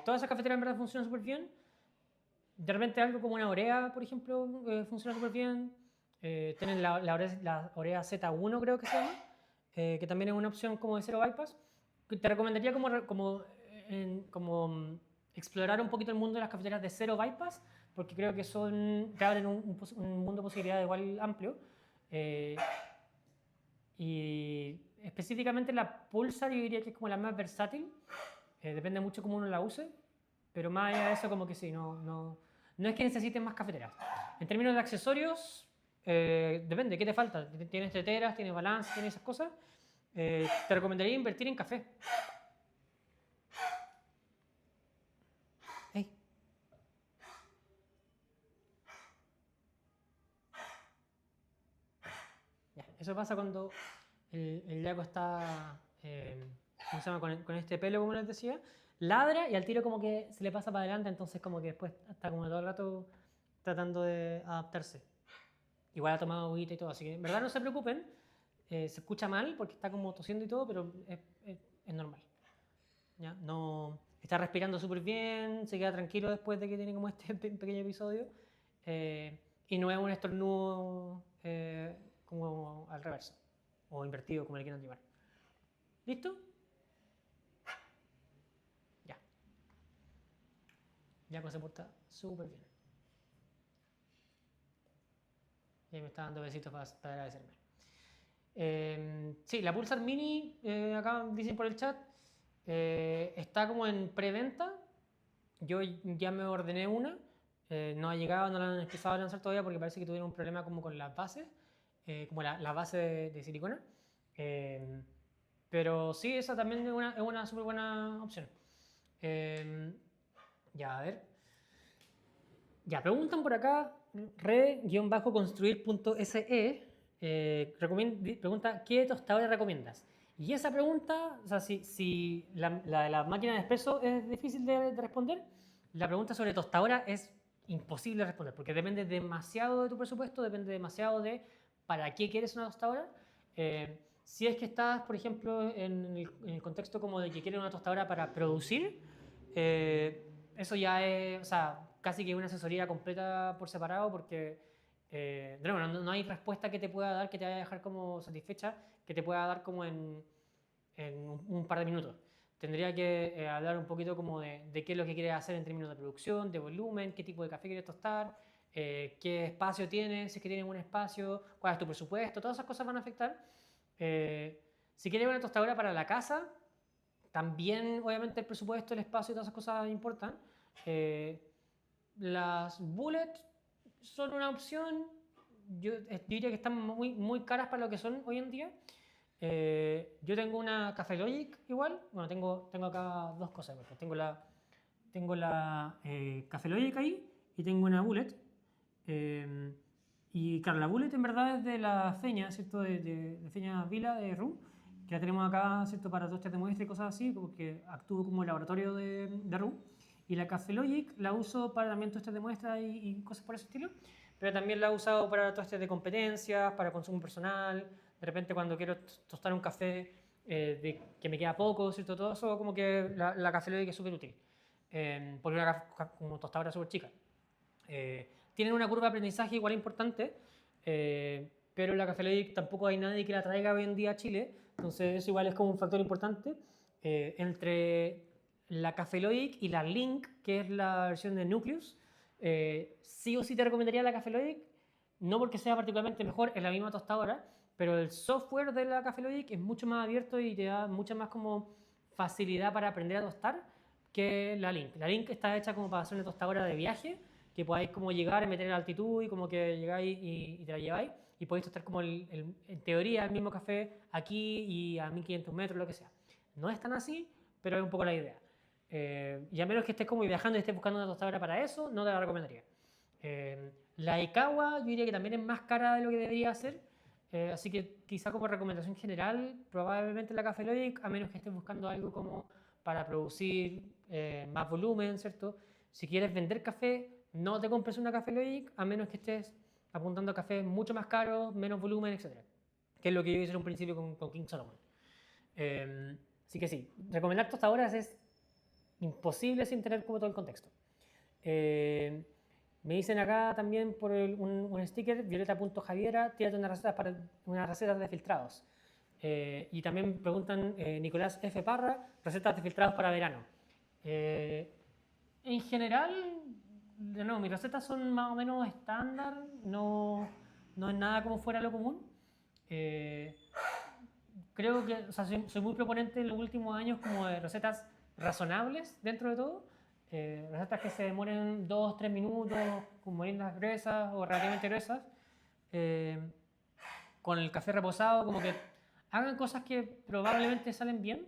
Todas esas cafeteras en verdad funcionan súper bien. De repente algo como una Orea, por ejemplo, funciona súper bien. Tienen la Orea Z1, creo que se llama, que también es una opción como de cero bypass. Te recomendaría explorar un poquito el mundo de las cafeteras de cero bypass, porque creo que te abren un mundo de posibilidades igual amplio. Eh, y específicamente la Pulsar yo diría que es como la más versátil. Depende mucho cómo uno la use. Pero más allá de eso, como que sí, no es que necesiten más cafeteras. En términos de accesorios, depende, ¿qué te falta? ¿Tienes teteras, tienes balance, tienes esas cosas? Te recomendaría invertir en café. Hey. Ya, eso pasa cuando el yaco está, ¿cómo se llama? Con este pelo, como les decía, ladra y al tiro como que se le pasa para adelante, entonces como que después está como todo el rato tratando de adaptarse. Igual ha tomado agüita y todo, así que en verdad no se preocupen. Se escucha mal porque está como tosiendo y todo, pero es normal. ¿Ya? No, está respirando súper bien, se queda tranquilo después de que tiene como este pequeño episodio. Y no es un estornudo como al reverso, o invertido, como le quieran llamar. ¿Listo? Ya. Ya se porta súper bien. Y me está dando besitos para agradecerme. Sí, la Pulsar Mini, acá dicen por el chat, está como en preventa. Yo ya me ordené una. No ha llegado, no la han empezado a lanzar todavía porque parece que tuvieron un problema como con las bases, como la base de silicona. Eh, pero sí, esa también es una súper buena opción. Eh, ya, a ver. Ya, preguntan por acá, re-construir.se, pregunta, ¿qué tostadora recomiendas? Y esa pregunta, o sea, si la de la máquina de espresso es difícil de responder, la pregunta sobre tostadora es imposible de responder, porque depende demasiado de tu presupuesto, depende demasiado de para qué quieres una tostadora. Si es que estás, por ejemplo, en el contexto como de que quieres una tostadora para producir, eso ya es, o sea, casi que una asesoría completa por separado porque de nuevo, no hay respuesta que te pueda dar que te vaya a dejar como satisfecha, que te pueda dar como en un par de minutos. Tendría que hablar un poquito como de qué es lo que quieres hacer en términos de producción, de volumen, qué tipo de café quieres tostar, qué espacio tienes, si es que tienes un espacio, cuál es tu presupuesto, todas esas cosas van a afectar. Si quieres una tostadora para la casa, también, obviamente, el presupuesto, el espacio y todas esas cosas importan. Las bullets son una opción. Yo diría que están muy caras para lo que son hoy en día. Yo tengo una Café Logic igual. Bueno, tengo acá dos cosas. Tengo la Café Logic ahí y tengo una bullet. Y claro, la bullet en verdad es de la Feña, ¿cierto? De Feña Vila de RU. que la tenemos acá, ¿cierto? Para tostes de muestra y cosas así, porque actúo como laboratorio de RU. Y la Café Logic la uso para también tostes de muestra y cosas por ese estilo, pero también la he usado para tostes de competencias, para consumo personal, de repente cuando quiero tostar un café que me queda poco, ¿cierto? Todo eso, como que la Café Logic es súper útil, porque una como tostadora súper chica. Tienen una curva de aprendizaje igual importante, pero la Café Logic tampoco hay nadie que la traiga hoy en día a Chile, entonces eso igual es como un factor importante. Entre la Café Logic y la Link, que es la versión de Nucleus, sí o sí te recomendaría la Café Logic, no porque sea particularmente mejor, es la misma tostadora, pero el software de la Café Logic es mucho más abierto y te da mucha más como facilidad para aprender a tostar que la Link. La Link está hecha como para hacer una tostadora de viaje, que podáis como llegar y meter en altitud y como que llegáis y te la lleváis y podéis tostar como en teoría el mismo café aquí y a 1500 metros, lo que sea. No es tan así, pero es un poco la idea. Y a menos que estés como viajando y estés buscando una tostadora para eso, no te la recomendaría. La Ikawa yo diría que también es más cara de lo que debería ser, así que quizá como recomendación general, probablemente la Café Logic, a menos que estés buscando algo como para producir más volumen, ¿cierto? Si quieres vender café, no te compres una Café Logic, a menos que estés apuntando a cafés mucho más caros, menos volumen, etc. Que es lo que yo hice en un principio con King Solomon. Así que sí, recomendar tostadoras es imposible sin tener como todo el contexto. Me dicen acá también por un sticker, violeta.javiera, tírate unas recetas de filtrados. Y también preguntan Nicolás F. Parra, recetas de filtrados para verano. En general, no, mis recetas son más o menos estándar, no es nada como fuera de lo común. Eh, Creo que, o sea, soy muy proponente en los últimos años como de recetas razonables dentro de todo. Recetas que se demoren 2-3 minutos, con moliendas gruesas o relativamente gruesas. eh, con el café reposado, como que hagan cosas que probablemente salen bien.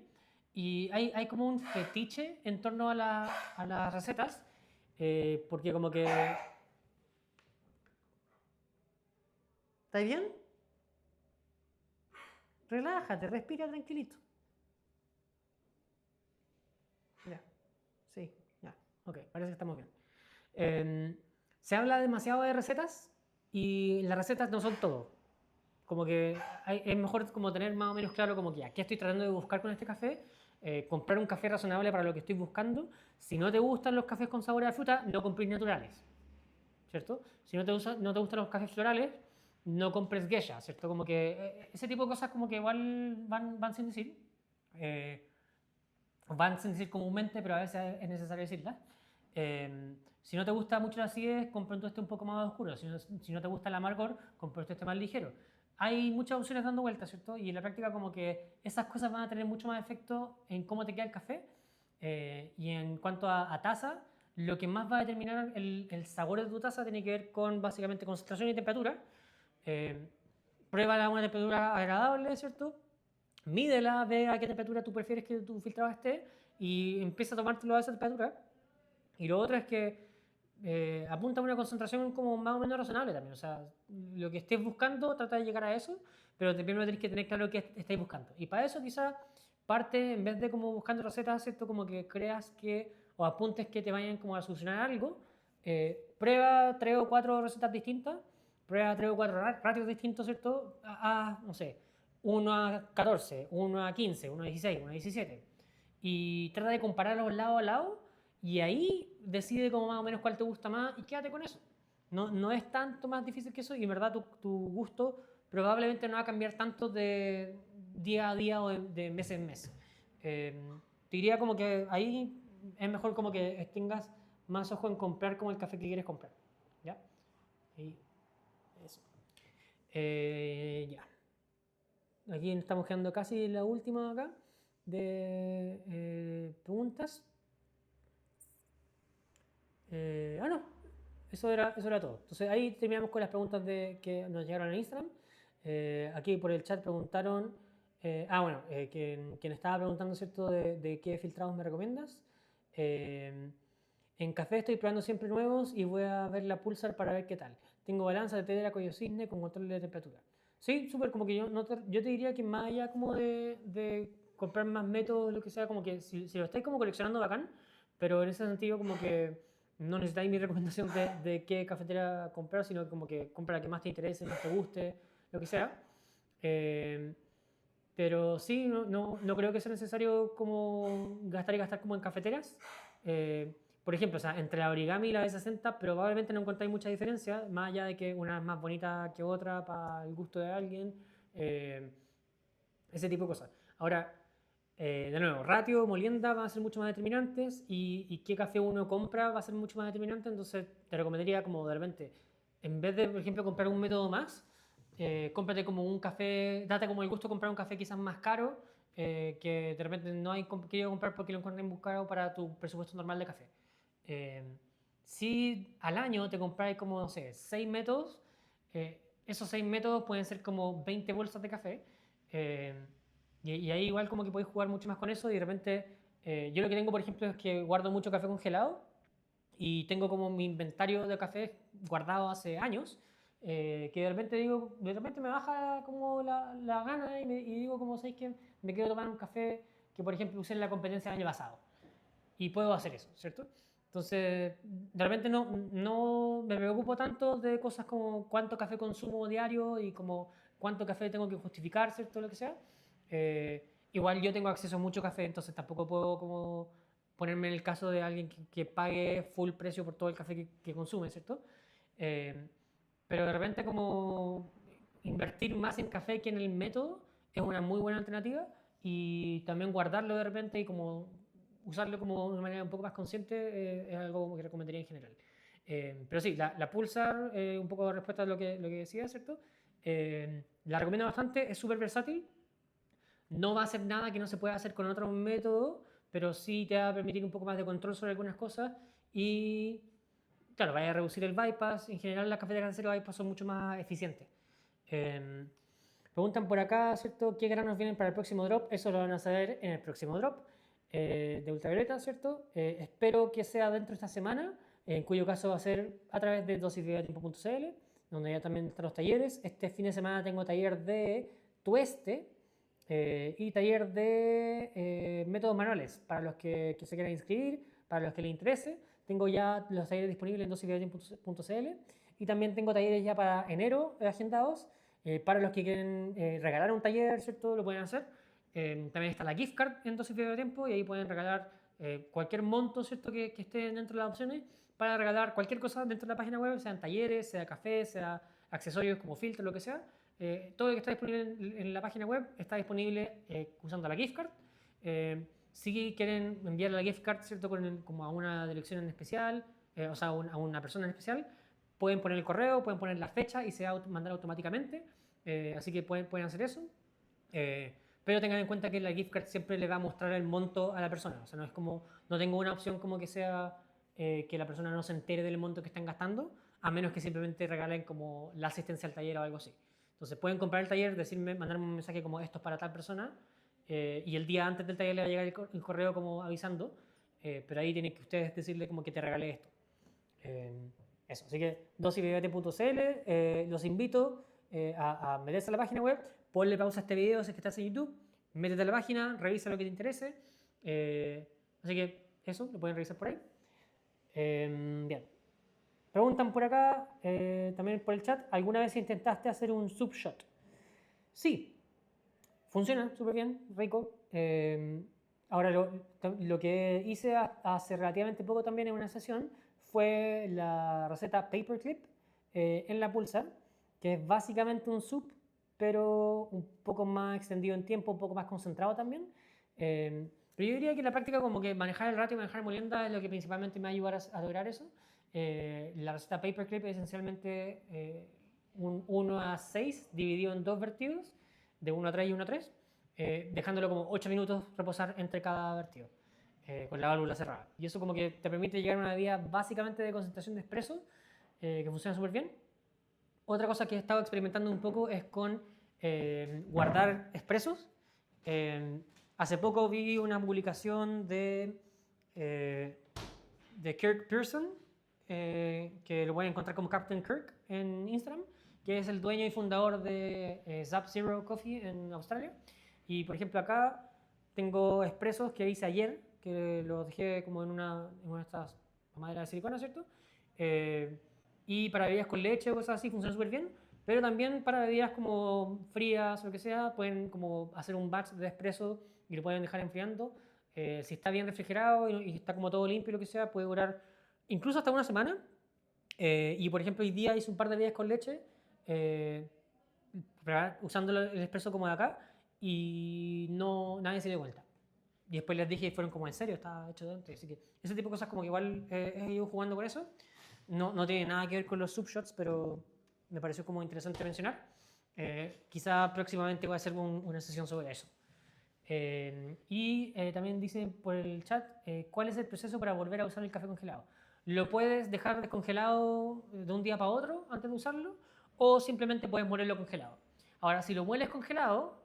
Y hay como un fetiche en torno a las recetas, porque como que... ¿Estáis bien? Relájate, respira tranquilito. Ya, sí, ya, ok, parece que estamos bien. Se habla demasiado de recetas y las recetas no son todo. Como que es mejor como tener más o menos claro como que ya, qué estoy tratando de buscar con este café, comprar un café razonable para lo que estoy buscando. Si no te gustan los cafés con sabor a fruta, no compres naturales, ¿cierto? Si no te gustan los cafés florales, no compres geisha, ¿cierto? Como que ese tipo de cosas como que igual van sin decir. Eh, Van sin decir comúnmente, pero a veces es necesario decirlas. Si no te gusta mucho la acidez, compra un tueste un poco más oscuro. Si no te gusta el amargor, compra un tueste más ligero. Hay muchas opciones dando vueltas, ¿cierto? Y en la práctica como que esas cosas van a tener mucho más efecto en cómo te queda el café. Y en cuanto a taza, lo que más va a determinar el sabor de tu taza tiene que ver con básicamente concentración y temperatura. Eh, Pruébala a una temperatura agradable, ¿cierto? Mídela, ve a qué temperatura tú prefieres que tu filtrado esté y empieza a tomártelo a esa temperatura. Y lo otro es que apunta a una concentración como más o menos razonable también. O sea, lo que estés buscando, trata de llegar a eso, pero primero tenéis que tener claro qué estáis buscando. Y para eso quizá parte, en vez de como buscando recetas, ¿cierto? Como que creas que, o apuntes que te vayan como a solucionar algo, prueba 3 o 4 recetas distintas, prueba 3 o 4 ratios distintos, ¿cierto? No sé, 1 a 14, 1 a 15, 1 a 16, 1 a 17. Y trata de compararlos lado a lado y ahí decide como más o menos cuál te gusta más y quédate con eso. No es tanto más difícil que eso y en verdad tu gusto probablemente no va a cambiar tanto de día a día o de mes en mes. Te diría como que ahí es mejor como que tengas más ojo en comprar como el café que quieres comprar. ¿Ya? Y eso. Ya. Aquí estamos quedando casi en la última acá de preguntas. No, eso era todo. Entonces ahí terminamos con las preguntas que nos llegaron en Instagram. Aquí por el chat preguntaron, bueno, quien estaba preguntando, ¿cierto?, de qué filtrados me recomiendas. En café estoy probando siempre nuevos y voy a ver la Pulsar para ver qué tal. Tengo balanza de Tedera Cuello Cisne con control de temperatura. Sí, súper, como que yo, no yo te diría que más allá como de comprar más métodos, lo que sea, como que si lo estáis como coleccionando, bacán, pero en ese sentido como que no necesitáis mi recomendación de qué cafetera comprar, sino como que compra la que más te interese, más te guste, lo que sea. Eh, pero sí, no creo que sea necesario como gastar y gastar como en cafeteras. Por ejemplo, o sea, entre la Origami y la B60 probablemente no encontráis mucha diferencia, más allá de que una es más bonita que otra para el gusto de alguien, eh, ese tipo de cosas. Ahora, de nuevo, ratio, molienda van a ser mucho más determinantes y qué café uno compra va a ser mucho más determinante, entonces te recomendaría como de repente, en vez de, por ejemplo, comprar un método más, cómprate como un café, date como el gusto de comprar un café quizás más caro, que de repente no hay querido comprar porque lo encuentras muy caro para tu presupuesto normal de café. Eh, si al año te compráis como, no sé, 6 métodos, esos 6 métodos pueden ser como 20 bolsas de café. eh, y ahí igual como que podéis jugar mucho más con eso y de repente yo lo que tengo por ejemplo es que guardo mucho café congelado y tengo como mi inventario de café guardado hace años, que de repente digo, de repente me baja como la gana y digo como sabéis que me quiero tomar un café que por ejemplo usé en la competencia del año pasado y puedo hacer eso, ¿cierto? Entonces, de repente no me preocupo tanto de cosas como cuánto café consumo diario y como cuánto café tengo que justificar, ¿cierto? Lo que sea. Igual yo tengo acceso a mucho café, entonces tampoco puedo como ponerme en el caso de alguien que pague full precio por todo el café que consume, ¿cierto? Eh, pero de repente como invertir más en café que en el método es una muy buena alternativa y también guardarlo de repente y como usarlo como de una manera un poco más consciente es algo que recomendaría en general. Pero sí, la Pulsar, un poco de respuesta a lo que decía, ¿cierto? La recomiendo bastante, es súper versátil, no va a hacer nada que no se pueda hacer con otro método, pero sí te va a permitir un poco más de control sobre algunas cosas y, claro, vaya a reducir el bypass. En general, las cafeteras de cero bypass son mucho más eficientes. Eh, Preguntan por acá, ¿cierto? ¿Qué granos vienen para el próximo drop? Eso lo van a saber en el próximo drop de ultravioleta, ¿cierto? Espero que sea dentro de esta semana, en cuyo caso va a ser a través de dosisviviatiempo.cl, donde ya también están los talleres. Este fin de semana tengo taller de tueste y taller de métodos manuales para los que se quieran inscribir, para los que les interese. Tengo ya los talleres disponibles en dosisviviatiempo.cl y también tengo talleres ya para enero agendados. Para los que quieren regalar un taller, ¿cierto? Lo pueden hacer. También está la gift card en dosis de tiempo y ahí pueden regalar cualquier monto, ¿cierto? Que esté dentro de las opciones para regalar cualquier cosa dentro de la página web, sean talleres, sea café, sea accesorios como filtros, lo que sea. Todo lo que está disponible en la página web está disponible usando la gift card. Si quieren enviar la gift card, ¿cierto? Como a una dirección en especial, o sea, a una persona en especial, pueden poner el correo, pueden poner la fecha y se va a mandar automáticamente. Así que pueden hacer eso. Eh, pero tengan en cuenta que la gift card siempre le va a mostrar el monto a la persona. O sea, no es como, no tengo una opción como que sea que la persona no se entere del monto que están gastando, a menos que simplemente regalen como la asistencia al taller o algo así. Entonces pueden comprar el taller, decirme, mandarme un mensaje como esto es para tal persona, y el día antes del taller le va a llegar el correo como avisando, pero ahí tienen que ustedes decirle como que te regalé esto. Eh, Eso, así que dosisviviati.cl, los invito a meterse a la página web, ponle pausa a este video si es que estás en YouTube, métete a la página, revisa lo que te interese. Así que eso, lo pueden revisar por ahí. Bien. Preguntan por acá, también por el chat, ¿alguna vez intentaste hacer un subshot? Sí, funciona súper bien, rico. Ahora, lo que hice hace relativamente poco también en una sesión fue la receta Paperclip en la Pulsar, que es básicamente un sub, pero un poco más extendido en tiempo, un poco más concentrado también. Pero yo diría que la práctica, como que manejar el ratio y manejar molienda es lo que principalmente me va a ayudar a lograr eso. La receta Paperclip es esencialmente un 1 a 6 dividido en dos vertidos de 1 a 3 y 1 a 3, dejándolo como 8 minutos reposar entre cada vertido, con la válvula cerrada. Y eso como que te permite llegar a una medida básicamente de concentración de espresso, que funciona súper bien. Otra cosa que he estado experimentando un poco es con guardar expresos. Hace poco vi una publicación eh, de Kirk Pearson, que lo voy a encontrar como Captain Kirk en Instagram, que es el dueño y fundador de Zap Zero Coffee en Australia. Y por ejemplo acá tengo expresos que hice ayer, que los dejé como en una de estas maderas de silicona, ¿cierto? Eh, y para bebidas con leche o cosas así funciona súper bien, pero también para bebidas como frías o lo que sea, pueden como hacer un batch de espresso y lo pueden dejar enfriando. Si está bien refrigerado y está como todo limpio y lo que sea, puede durar incluso hasta una semana. Y por ejemplo, hoy día hice un par de bebidas con leche, eh, usando el espresso como de acá, y no, nadie se dio cuenta. Y después les dije y fueron como, ¿en serio? Está hecho de antes. Así que ese tipo de cosas como que igual he ido jugando con eso. No tiene nada que ver con los subshots, pero me pareció como interesante mencionar. Quizá próximamente voy a hacer una sesión sobre eso. También dice por el chat, ¿cuál es el proceso para volver a usar el café congelado? Lo puedes dejar descongelado de un día para otro antes de usarlo, o simplemente puedes molerlo congelado. Ahora, si lo mueles congelado,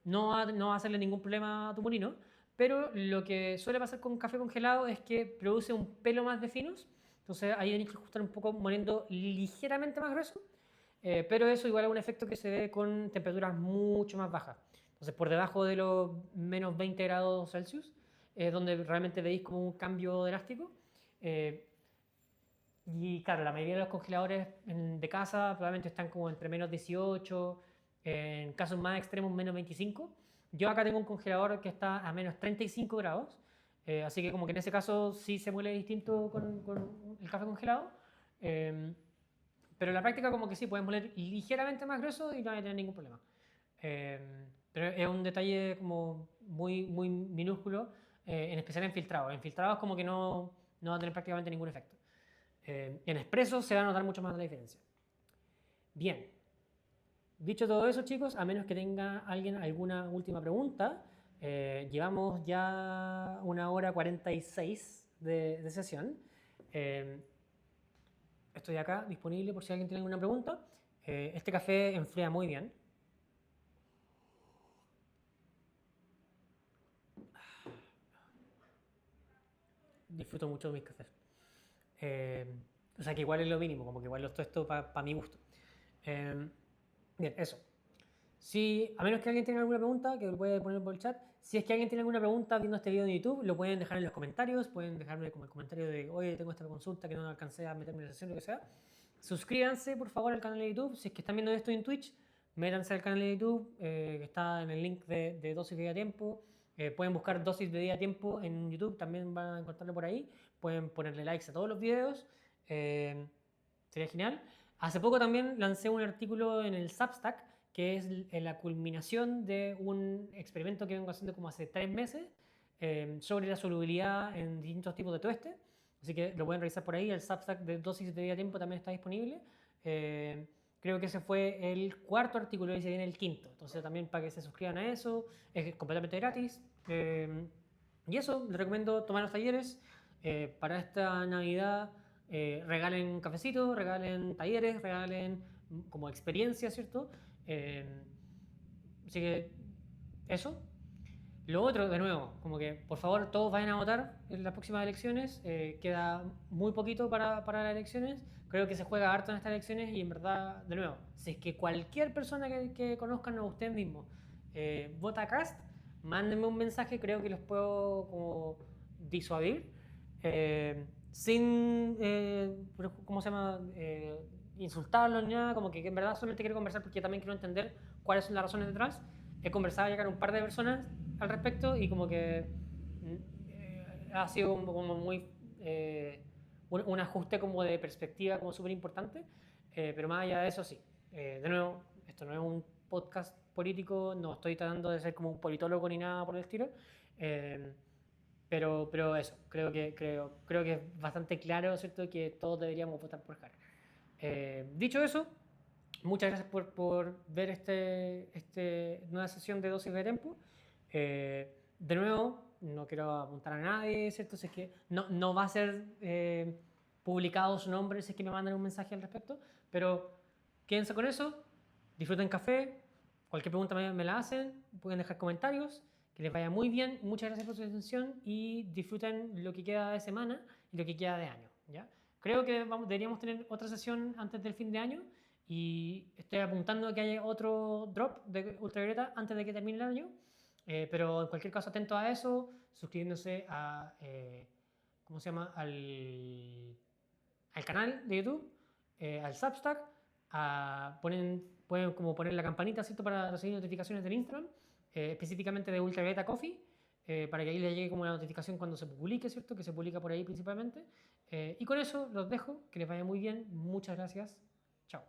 no va a hacerle ningún problema a tu molino, pero lo que suele pasar con café congelado es que produce un pelo más de finos, entonces ahí tienes que ajustar un poco moliendo ligeramente más grueso, pero eso igual es un efecto que se ve con temperaturas mucho más bajas. Entonces, por debajo de los menos 20 grados Celsius, es donde realmente veis como un cambio drástico. Eh, y claro, la mayoría de los congeladores de casa probablemente están como entre menos 18, en casos más extremos menos 25. Yo acá tengo un congelador que está a menos 35 grados, así que como que en ese caso sí se muele distinto con el café congelado. Eh, pero en la práctica como que sí, puedes moler ligeramente más grueso y no hay tener ningún problema. Eh, pero es un detalle como muy minúsculo, en especial en filtrado. En filtrados como que no va a tener prácticamente ningún efecto. En expreso se va a notar mucho más la diferencia. Bien, dicho todo eso, chicos, a menos que tenga alguien alguna última pregunta, llevamos ya 1 hora 46 de sesión. Eh, Estoy acá disponible por si alguien tiene alguna pregunta. Este café enfría muy bien. Disfruto mucho de mis cafés. Eh, o sea que igual es lo mínimo, como que igual los tosto para mi gusto. Eh, Bien, eso. Si, a menos que alguien tenga alguna pregunta, que lo puede poner por el chat. Si es que alguien tiene alguna pregunta viendo este video en YouTube, lo pueden dejar en los comentarios. Pueden dejarme como el comentario de, oye, tengo esta consulta que no alcancé a meterme en la sesión, lo que sea. Suscríbanse, por favor, al canal de YouTube. Si es que están viendo esto en Twitch, métanse al canal de YouTube, que está en el link de Dosis de Día Tiempo. Pueden buscar Dosis de Día Tiempo en YouTube, también van a encontrarlo por ahí. Pueden ponerle likes a todos los videos. Sería genial. Hace poco también lancé un artículo en el Substack, que es la culminación de un experimento que vengo haciendo como hace 3 meses, sobre la solubilidad en distintos tipos de tueste. Así que lo pueden revisar por ahí. El Substack de Dosis de Día Tiempo también está disponible. Creo que ese fue el cuarto artículo y se viene el quinto. Entonces también para que se suscriban a eso, es completamente gratis. Y eso, les recomiendo tomar los talleres. Para esta Navidad, regalen cafecitos, regalen talleres, regalen como experiencia, ¿cierto? Así que eso. Lo otro, de nuevo, como que por favor todos vayan a votar en las próximas elecciones. Queda muy poquito para las elecciones. Creo que se juega harto en estas elecciones y en verdad, de nuevo, si es que cualquier persona que conozcan a ustedes mismos vota Cast, mándenme un mensaje, creo que los puedo como disuadir. Sin, ¿cómo se llama? Insultarlos ni nada, como que en verdad solamente quiero conversar porque también quiero entender cuáles son las razones detrás. He conversado ya con un par de personas al respecto y como que ha sido como muy un ajuste como de perspectiva como súper importante, pero más allá de eso sí. De nuevo, esto no es un podcast político, no estoy tratando de ser como un politólogo ni nada por el estilo, eh, pero eso, creo que es bastante claro, ¿cierto?, que todos deberíamos votar por Harry. Dicho eso, muchas gracias por ver nueva sesión de Dosis de Tempo. De nuevo, no quiero apuntar a nadie, ¿cierto? Si es que no va a ser publicado su nombre si es que me mandan un mensaje al respecto, pero quédense con eso, disfruten café, cualquier pregunta me la hacen, pueden dejar comentarios, que les vaya muy bien, muchas gracias por su atención y disfruten lo que queda de semana y lo que queda de año, ¿ya? Creo que deberíamos tener otra sesión antes del fin de año. y estoy apuntando a que haya otro drop de ultravioleta antes de que termine el año. Pero en cualquier caso, atento a eso, suscribiéndose a, ¿cómo se llama? Al canal de YouTube, al Substack, pueden como poner la campanita, ¿cierto? Para recibir notificaciones del Instagram, específicamente de Ultravioleta Coffee, para que ahí les llegue como la notificación cuando se publique, ¿cierto? Que se publica por ahí principalmente. Y con eso los dejo, que les vaya muy bien, muchas gracias, chao.